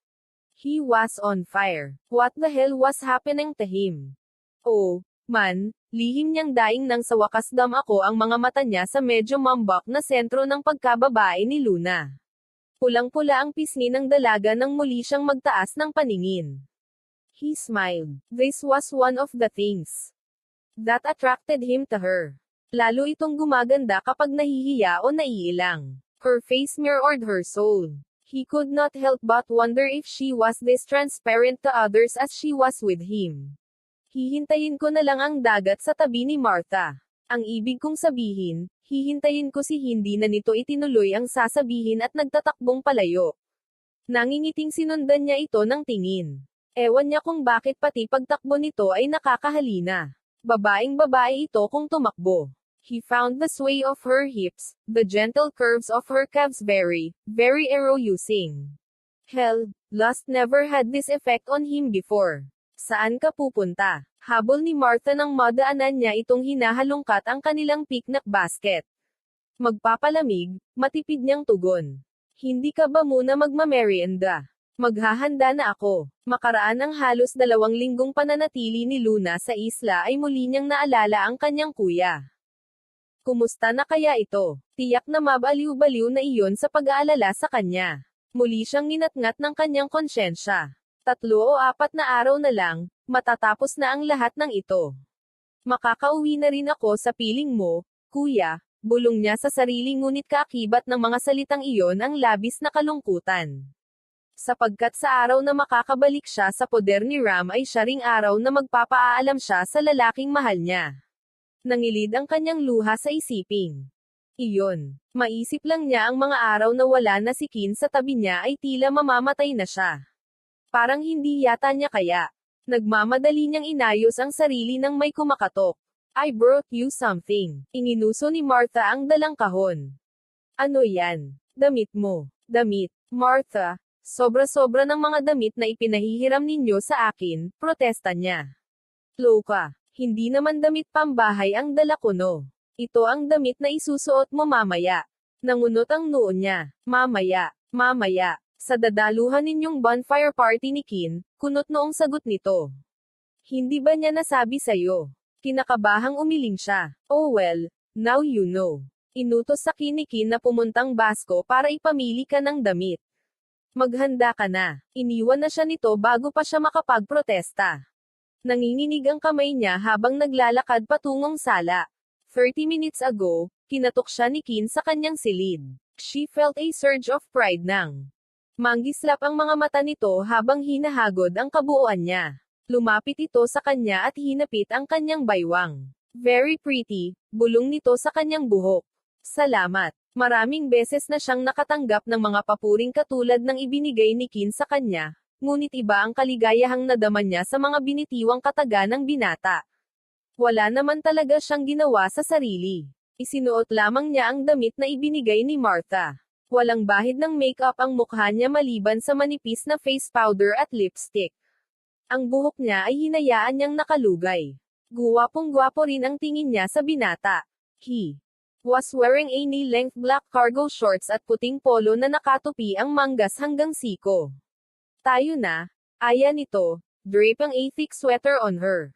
He was on fire. What the hell was happening to him? Oh, man, lihim niyang daing nang sa wakas ako ang mga mata niya sa medyo mambak na sentro ng pagkababae ni Luna. Pulang-pula ang pisngi ng dalaga nang muli siyang magtaas ng paningin. He smiled. This was one of the things that attracted him to her. Lalo itong gumaganda kapag nahihiya o naiilang. Her face mirrored her soul. He could not help but wonder if she was this transparent to others as she was with him. Hihintayin ko na lang ang dagat sa tabi ni Martha. Ang ibig kong sabihin, hihintayin ko si hindi na nito itinuloy ang sasabihin at nagtatakbong palayo. Nangingiting sinundan niya ito ng tingin. Ewan niya kung bakit pati pagtakbo nito ay nakakahalina. Babaeng-babae ito kung tumakbo. He found the sway of her hips, the gentle curves of her calves very, very arousing. Hell, lust never had this effect on him before. Saan ka pupunta? Habol ni Martha nang madaanan niya itong hinahalungkat ang kanilang picnic basket. Magpapalamig, matipid niyang tugon. Hindi ka ba muna magmamerienda? Maghahanda na ako. Makaraan ang halos 2 linggong pananatili ni Luna sa isla ay muli niyang naalala ang kanyang kuya. Kumusta na kaya ito? Tiyak na mabaliw-baliw na iyon sa pag-aalala sa kanya. Muli siyang ninatngat ng kanyang konsyensya. 3 o 4 na araw na lang, matatapos na ang lahat ng ito. Makakauwi na rin ako sa piling mo, kuya, bulong niya sa sarili ngunit kaakibat ng mga salitang iyon ang labis na kalungkutan. Sapagkat sa araw na makakabalik siya sa poder ni Ram ay siya ring araw na magpapaalam siya sa lalaking mahal niya. Nangilid ang kanyang luha sa isiping. Iyon. Maisip lang niya ang mga araw na wala na si Kin sa tabi niya ay tila mamamatay na siya. Parang hindi yata niya kaya. Nagmamadali niyang inayos ang sarili nang may kumakatok. I brought you something. Inginuso ni Martha ang dalang kahon. Ano yan? Damit mo. Damit. Martha. Sobra-sobra ng mga damit na ipinahihiram ninyo sa akin, protesta niya. Loka. Hindi naman damit pambahay ang dala ko no. Ito ang damit na isusuot mo mamaya. Nangunot ang noo niya. Mamaya. Sa dadaluhan ninyong bonfire party ni Kin, kunot noong sagot nito. Hindi ba niya nasabi sa'yo? Kinakabahang umiling siya. Oh well, now you know. Inutos sa Kin ni Kin na pumuntang Basco para ipamili ka ng damit. Maghanda ka na. Iniwan na siya nito bago pa siya makapagprotesta. Nanginginig ang kamay niya habang naglalakad patungong sala. 30 minutes ago, kinatok siya ni Kin sa kanyang silid. She felt a surge of pride nang manggislap ang mga mata nito habang hinahagod ang kabuuan niya. Lumapit ito sa kanya at hinapit ang kanyang baywang. Very pretty, bulong nito sa kanyang buhok. Salamat. Maraming beses na siyang nakatanggap ng mga papuring katulad ng ibinigay ni Kin sa kanya, ngunit iba ang kaligayahang nadama niya sa mga binitiwang kataga ng binata. Wala naman talaga siyang ginawa sa sarili. Isinuot lamang niya ang damit na ibinigay ni Martha. Walang bahid ng makeup ang mukha niya maliban sa manipis na face powder at lipstick. Ang buhok niya ay hinayaan niyang nakalugay. Guwapong-gwapo rin ang tingin niya sa binata. He was wearing a knee-length black cargo shorts at puting polo na nakatupi ang manggas hanggang siko. Tayo na, aya nito, drape ang a thick sweater on her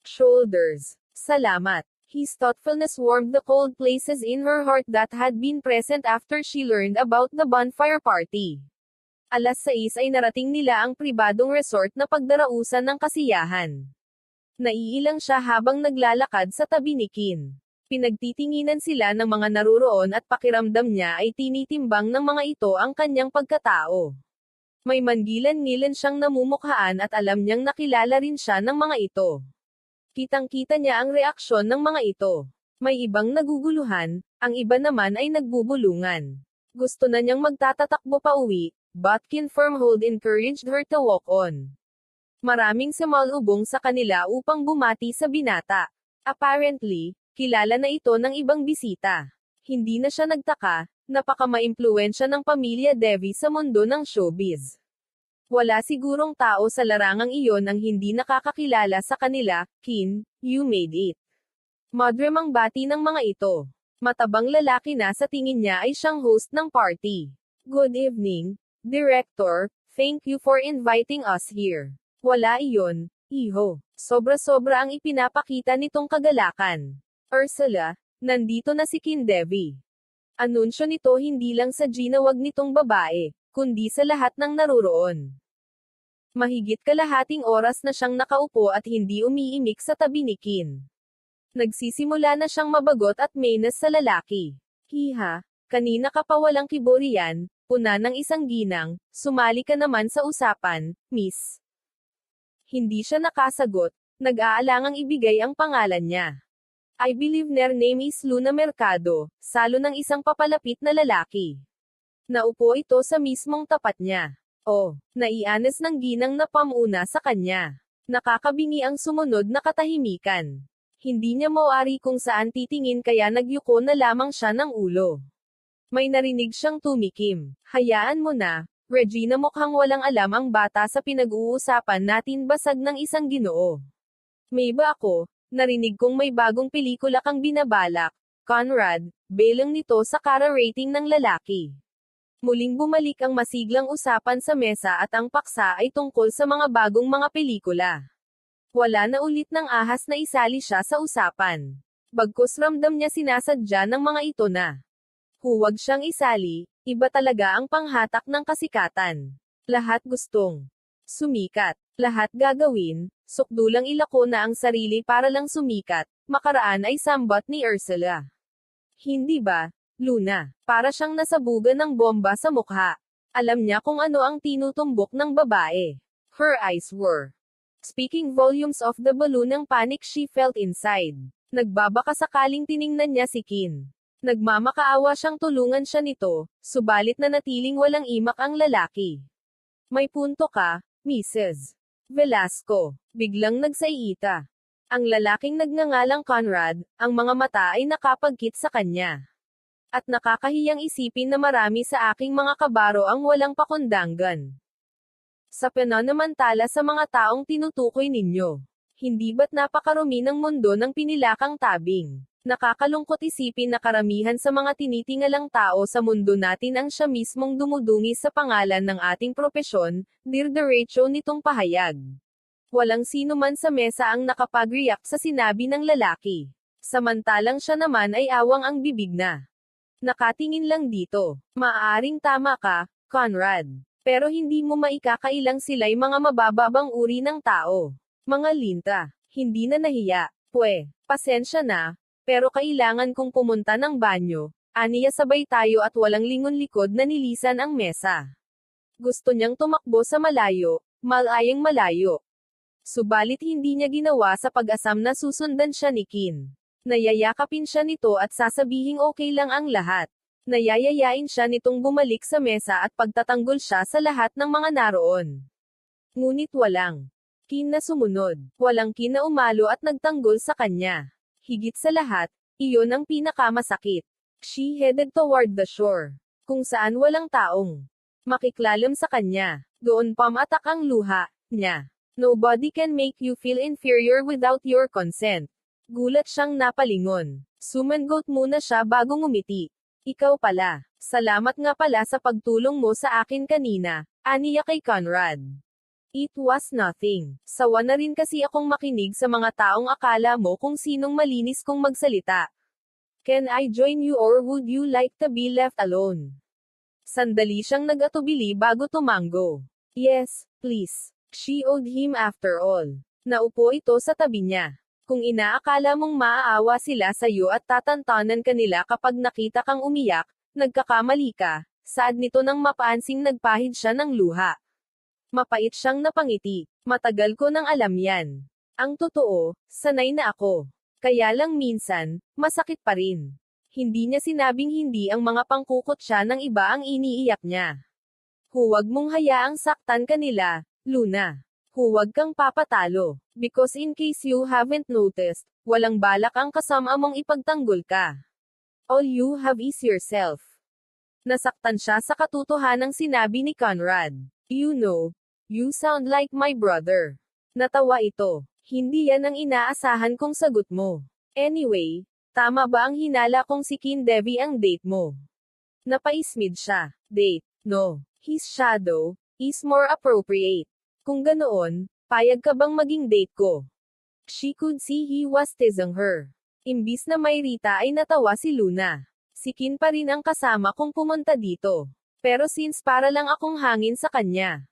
shoulders. Salamat. His thoughtfulness warmed the cold places in her heart that had been present after she learned about the bonfire party. 6:00 ay narating nila ang pribadong resort na pagdarausan ng kasiyahan. Naiilang siya habang naglalakad sa tabi ni Kin. Pinagtitinginan sila ng mga naruroon at pakiramdam niya ay tinitimbang ng mga ito ang kanyang pagkatao. May mangilan-ngilan siyang namumukhaan at alam niyang nakilala rin siya ng mga ito. Kitang-kita niya ang reaksyon ng mga ito. May ibang naguguluhan, ang iba naman ay nagbubulungan. Gusto na niyang magtatatakbo pa uwi, but Kin firm-hold encouraged her to walk on. Maraming sumalubong sa kanila upang bumati sa binata. Apparently, kilala na ito ng ibang bisita. Hindi na siya nagtaka, napaka-maimpluwensya ng pamilya Devi sa mundo ng showbiz. Wala sigurong tao sa larangang iyon ang hindi nakakakilala sa kanila. Kin, you made it. Madrem ang bati ng mga ito. Matabang lalaki na sa tingin niya ay siyang host ng party. Good evening, Director, thank you for inviting us here. Wala iyon, Iho, sobra-sobra ang ipinapakita nitong kagalakan. Ursula, nandito na si Kindevi. Anunsyo nito hindi lang sa ginawag nitong babae, kundi sa lahat ng naruroon. Mahigit kalahating oras na siyang nakaupo at hindi umiimik sa tabi ni Kin. Nagsisimula na siyang mabagot at mainas sa lalaki. Hiha, kanina ka pa walang kiburi yan, puna ng isang ginang, sumali ka naman sa usapan, miss. Hindi siya nakasagot, nag-aalangang ibigay ang pangalan niya. I believe their name is Luna Mercado, salo ng isang papalapit na lalaki. Naupo ito sa mismong tapat niya. Oh, naianes ng ginang na pamuna sa kanya. Nakakabingi ang sumunod na katahimikan. Hindi niya mawari kung saan titingin kaya nagyuko na lamang siya ng ulo. May narinig siyang tumikim. Hayaan mo na, Regina, mukhang walang alam ang bata sa pinag-uusapan natin, basag ng isang Ginoo. May ba ako, narinig kong may bagong pelikula kang binabalak, Conrad, belang nito sa kara rating ng lalaki. Muling bumalik ang masiglang usapan sa mesa at ang paksa ay tungkol sa mga bagong mga pelikula. Wala na ulit ng ahas na isali siya sa usapan. Bagkus ramdam niya sinasadya ng mga ito na huwag siyang isali, iba talaga ang panghatak ng kasikatan. Lahat gustong sumikat, lahat gagawin, sukdulang ilako na ang sarili para lang sumikat, makaraan ay sambat ni Ursula. Hindi ba, Luna? Para siyang nasabugan ng bomba sa mukha. Alam niya kung ano ang tinutumbok ng babae. Her eyes were speaking volumes of the balloon ng panic she felt inside. Nagbabaka sakaling tiningnan niya si Kin. Nagmamakaawa siyang tulungan siya nito, subalit na natiling walang imak ang lalaki. May punto ka, Mrs. Velasco. Biglang nagsaiita. Ang lalaking nagngangalang Conrad, ang mga mata ay nakapagkit sa kanya. At nakakahiyang isipin na marami sa aking mga kabaro ang walang pakundangan. Sa pananamantala sa mga taong tinutukoy ninyo. Hindi ba't napakarumi ng mundo ng pinilakang tabing? Nakakalungkot isipin na karamihan sa mga tinitingalang tao sa mundo natin ang siya mismong dumudungi sa pangalan ng ating propesyon, dirdiretso nitong pahayag. Walang sino man sa mesa ang nakapag-react sa sinabi ng lalaki. Samantalang siya naman ay awang ang bibig na nakatingin lang dito. Maaaring tama ka, Conrad. Pero hindi mo maikakailang sila'y mga mabababang uri ng tao. Mga linta. Hindi na nahiya. Pasensya na, pero kailangan kong pumunta ng banyo. Aniya sabay tayo at walang lingon likod na nilisan ang mesa. Gusto niyang tumakbo sa malayo, malayang malayo. Subalit hindi niya ginawa sa pag-asam na susundan siya ni Kin. Nayayakapin siya nito at sasabihing okay lang ang lahat. Nayayayain siya nitong bumalik sa mesa at pagtatanggol siya sa lahat ng mga naroon. Ngunit walang Kin na sumunod. Walang Kin na umalo at nagtanggol sa kanya. Higit sa lahat, iyon ang pinakamasakit. She headed toward the shore, kung saan walang taong makiklalim sa kanya. Doon pamatak ang luha niya. Nobody can make you feel inferior without your consent. Gulat siyang napalingon. Sumangot muna siya bago ngumiti. Ikaw pala. Salamat nga pala sa pagtulong mo sa akin kanina, aniya kay Conrad. It was nothing. Sawa na rin kasi akong makinig sa mga taong akala mo kung sinong malinis kung magsalita. Can I join you or would you like to be left alone? Sandali siyang nag-atubili bago tumango. Yes, please. She owed him after all. Naupo ito sa tabi niya. Kung inaakala mong maaawa sila sa iyo at tatantanan ka nila kapag nakita kang umiyak, nagkakamali ka. Sad nito nang mapansing nagpahid siya ng luha. Mapait siyang napangiti. Matagal ko nang alam yan. Ang totoo, sanay na ako. Kaya lang minsan, masakit pa rin. Hindi niya sinabing hindi ang mga pangkukot siya ng iba ang iniiyak niya. Huwag mong hayaang saktan ka nila, Luna. Huwag kang papatalo. Because in case you haven't noticed, walang balak ang kasama mong ipagtanggol ka. All you have is yourself. Nasaktan siya sa katotohanang sinabi ni Conrad. You know, you sound like my brother. Natawa ito. Hindi yan ang inaasahan kong sagot mo. Anyway, tama ba ang hinala kong si Kindevi ang date mo? Napaismid siya. Date? No. His shadow is more appropriate. Kung ganoon, Payag ka bang maging date ko? She could see he was teasing her. Imbis na may Rita ay natawa si Luna. Si Kin pa rin ang kasama kong pumunta dito. Pero since para lang akong hangin sa kanya,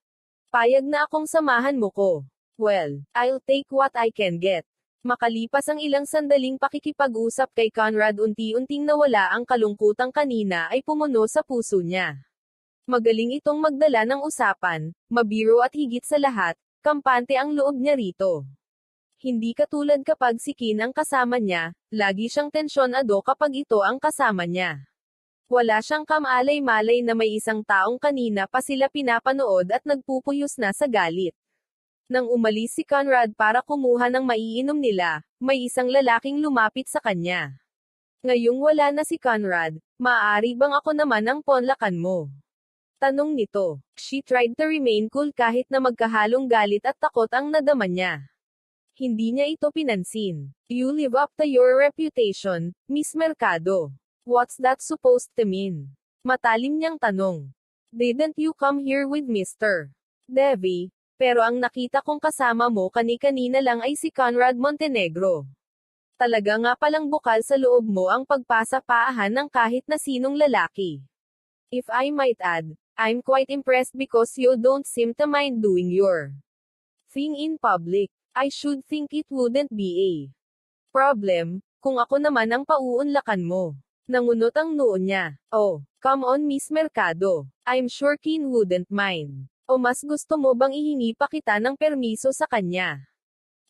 payag na akong samahan mo ko. Well, I'll take what I can get. Makalipas ang ilang sandaling pakikipag-usap kay Conrad, unti-unting nawala ang kalungkutang kanina ay pumuno sa puso niya. Magaling itong magdala ng usapan, mabiro at higit sa lahat, kampante ang loob niya rito. Hindi katulad kapag si Kin ang kasama niya, lagi siyang tensyonado kapag ito ang kasama niya. Wala siyang kamalay-malay na may isang taong kanina pa sila pinapanood at nagpupuyos na sa galit. Nang umalis si Conrad para kumuha ng maiinom nila, may isang lalaking lumapit sa kanya. Ngayong wala na si Conrad, maaari bang ako naman ang ponlakan mo? Tanong nito. She tried to remain cool kahit na magkahalong galit at takot ang nadama niya. Hindi niya ito pinansin. You live up to your reputation, Miss Mercado. What's that supposed to mean? Matalim niyang tanong. Didn't you come here with Mr. Devi? Pero ang nakita kong kasama mo kani-kanina lang ay si Conrad Montenegro. Talaga nga palang bukal sa loob mo ang pagpasa-paahan ng kahit na sinong lalaki. If I might add, I'm quite impressed because you don't seem to mind doing your thing in public. I should think it wouldn't be a problem, kung ako naman ang pauunlakan mo. Nangunot ang noo niya. Oh, come on Miss Mercado. I'm sure Kin wouldn't mind. O mas gusto mo bang ihingi pa kita ng permiso sa kanya?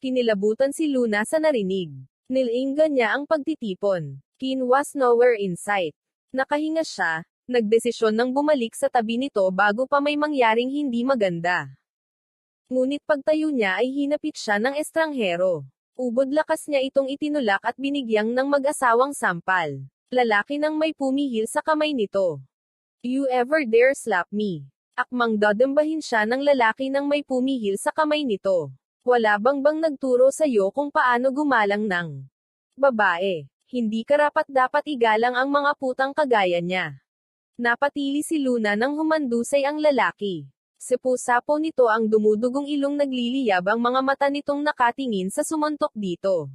Kinilabutan si Luna sa narinig. Nilinggan niya ang pagtitipon. Kin was nowhere in sight. Nakahinga siya, nagdesisyon ng bumalik sa tabi nito bago pa may mangyaring hindi maganda. Ngunit pagtayo niya ay hinapit siya ng estranghero. Ubod lakas niya itong itinulak at binigyang ng mag-asawang sampal. Lalaki nang may pumihil sa kamay nito. You ever dare slap me? Akmang dadambahin siya ng lalaki nang may pumihil sa kamay nito. Wala bang nagturo sa'yo kung paano gumalang ng babae? Hindi karapat-dapat igalang ang mga putang kagaya niya. Napatili si Luna nang humandusay ang lalaki. Sepo-sapo nito ang dumudugong ilong, nagliliyab ang mga mata nitong nakatingin sa sumuntok dito.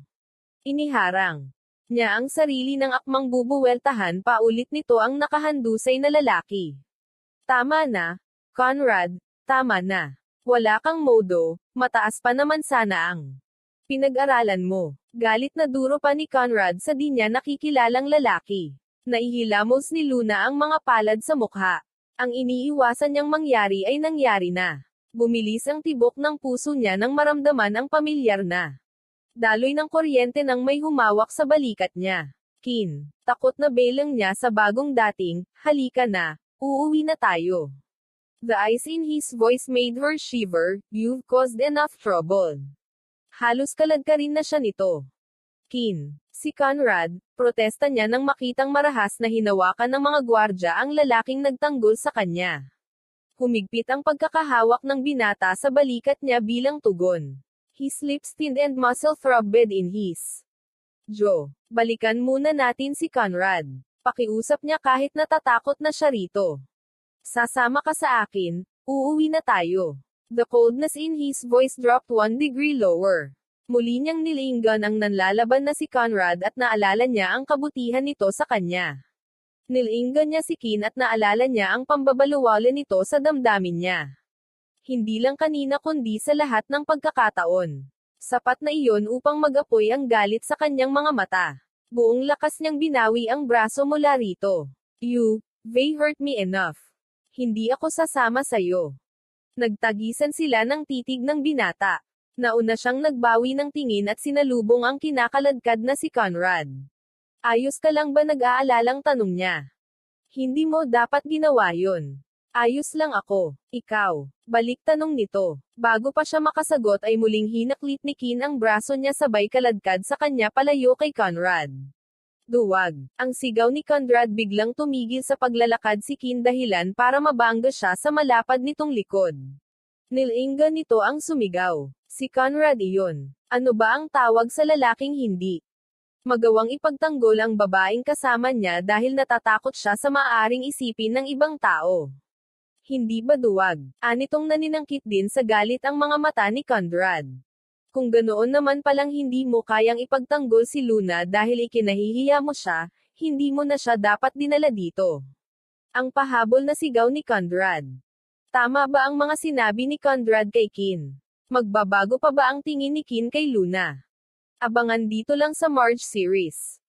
Iniharang niya ang sarili ng akmang bubuweltahan pa ulit nito ang nakahandusay na lalaki. Tama na, Conrad, tama na. Wala kang modo, mataas pa naman sana ang pinag-aralan mo. Galit na duro pa ni Conrad sa di niya nakikilalang lalaki. Naihilamos ni Luna ang mga palad sa mukha. Ang iniiwasan niyang mangyari ay nangyari na. Bumilis ang tibok ng puso niya nang maramdaman ang pamilyar na daloy ng kuryente nang may humawak sa balikat niya. Kin, takot na belang niya sa bagong dating, halika na, uuwi na tayo. The ice in his voice made her shiver. You've caused enough trouble. Halos kaladkarin na siya nito. Kin, si Conrad, protesta niya nang makitang marahas na hinawakan ng mga gwardya ang lalaking nagtanggol sa kanya. Humigpit ang pagkakahawak ng binata sa balikat niya bilang tugon. His lips thinned and muscle throbbed in his jaw. Balikan muna natin si Conrad. Pakiusap niya kahit natatakot na siya rito. Sasama ka sa akin, uuwi na tayo. The coldness in his voice dropped 1 degree lower. Muli niyang nilinggan ang nanlalaban na si Conrad at naalala niya ang kabutihan nito sa kanya. Nilinggan niya si Kin at naalala niya ang pambabaluwala nito sa damdamin niya. Hindi lang kanina kundi sa lahat ng pagkakataon. Sapat na iyon upang mag-apoy ang galit sa kanyang mga mata. Buong lakas niyang binawi ang braso mula rito. They hurt me enough. Hindi ako sasama sa'yo. Nagtagisan sila ng titig ng binata. Nauna siyang nagbawi ng tingin at sinalubong ang kinakaladkad na si Conrad. Ayos ka lang ba, nag-aalalang tanong niya. Hindi mo dapat ginawa yun. Ayos lang ako. Ikaw. Balik tanong nito. Bago pa siya makasagot ay muling hinaklit ni Kin ang braso niya sabay kaladkad sa kanya palayo kay Conrad. Duwag. Ang sigaw ni Conrad, biglang tumigil sa paglalakad si Kin dahilan para mabangga siya sa malapad nitong likod. Nilinggan nito ang sumigaw. Si Conrad iyon. Ano ba ang tawag sa lalaking hindi magawang ipagtanggol ang babaeng kasama niya dahil natatakot siya sa maaaring isipin ng ibang tao? Hindi ba duwag? Anitong naninangkit din sa galit ang mga mata ni Conrad. Kung ganoon naman palang hindi mo kayang ipagtanggol si Luna dahil ikinahihiya mo siya, hindi mo na siya dapat dinala dito. Ang pahabol na sigaw ni Conrad. Tama ba ang mga sinabi ni Conrad kay Kin? Magbabago pa ba ang tingin ni Kin kay Luna? Abangan dito lang sa Marge series.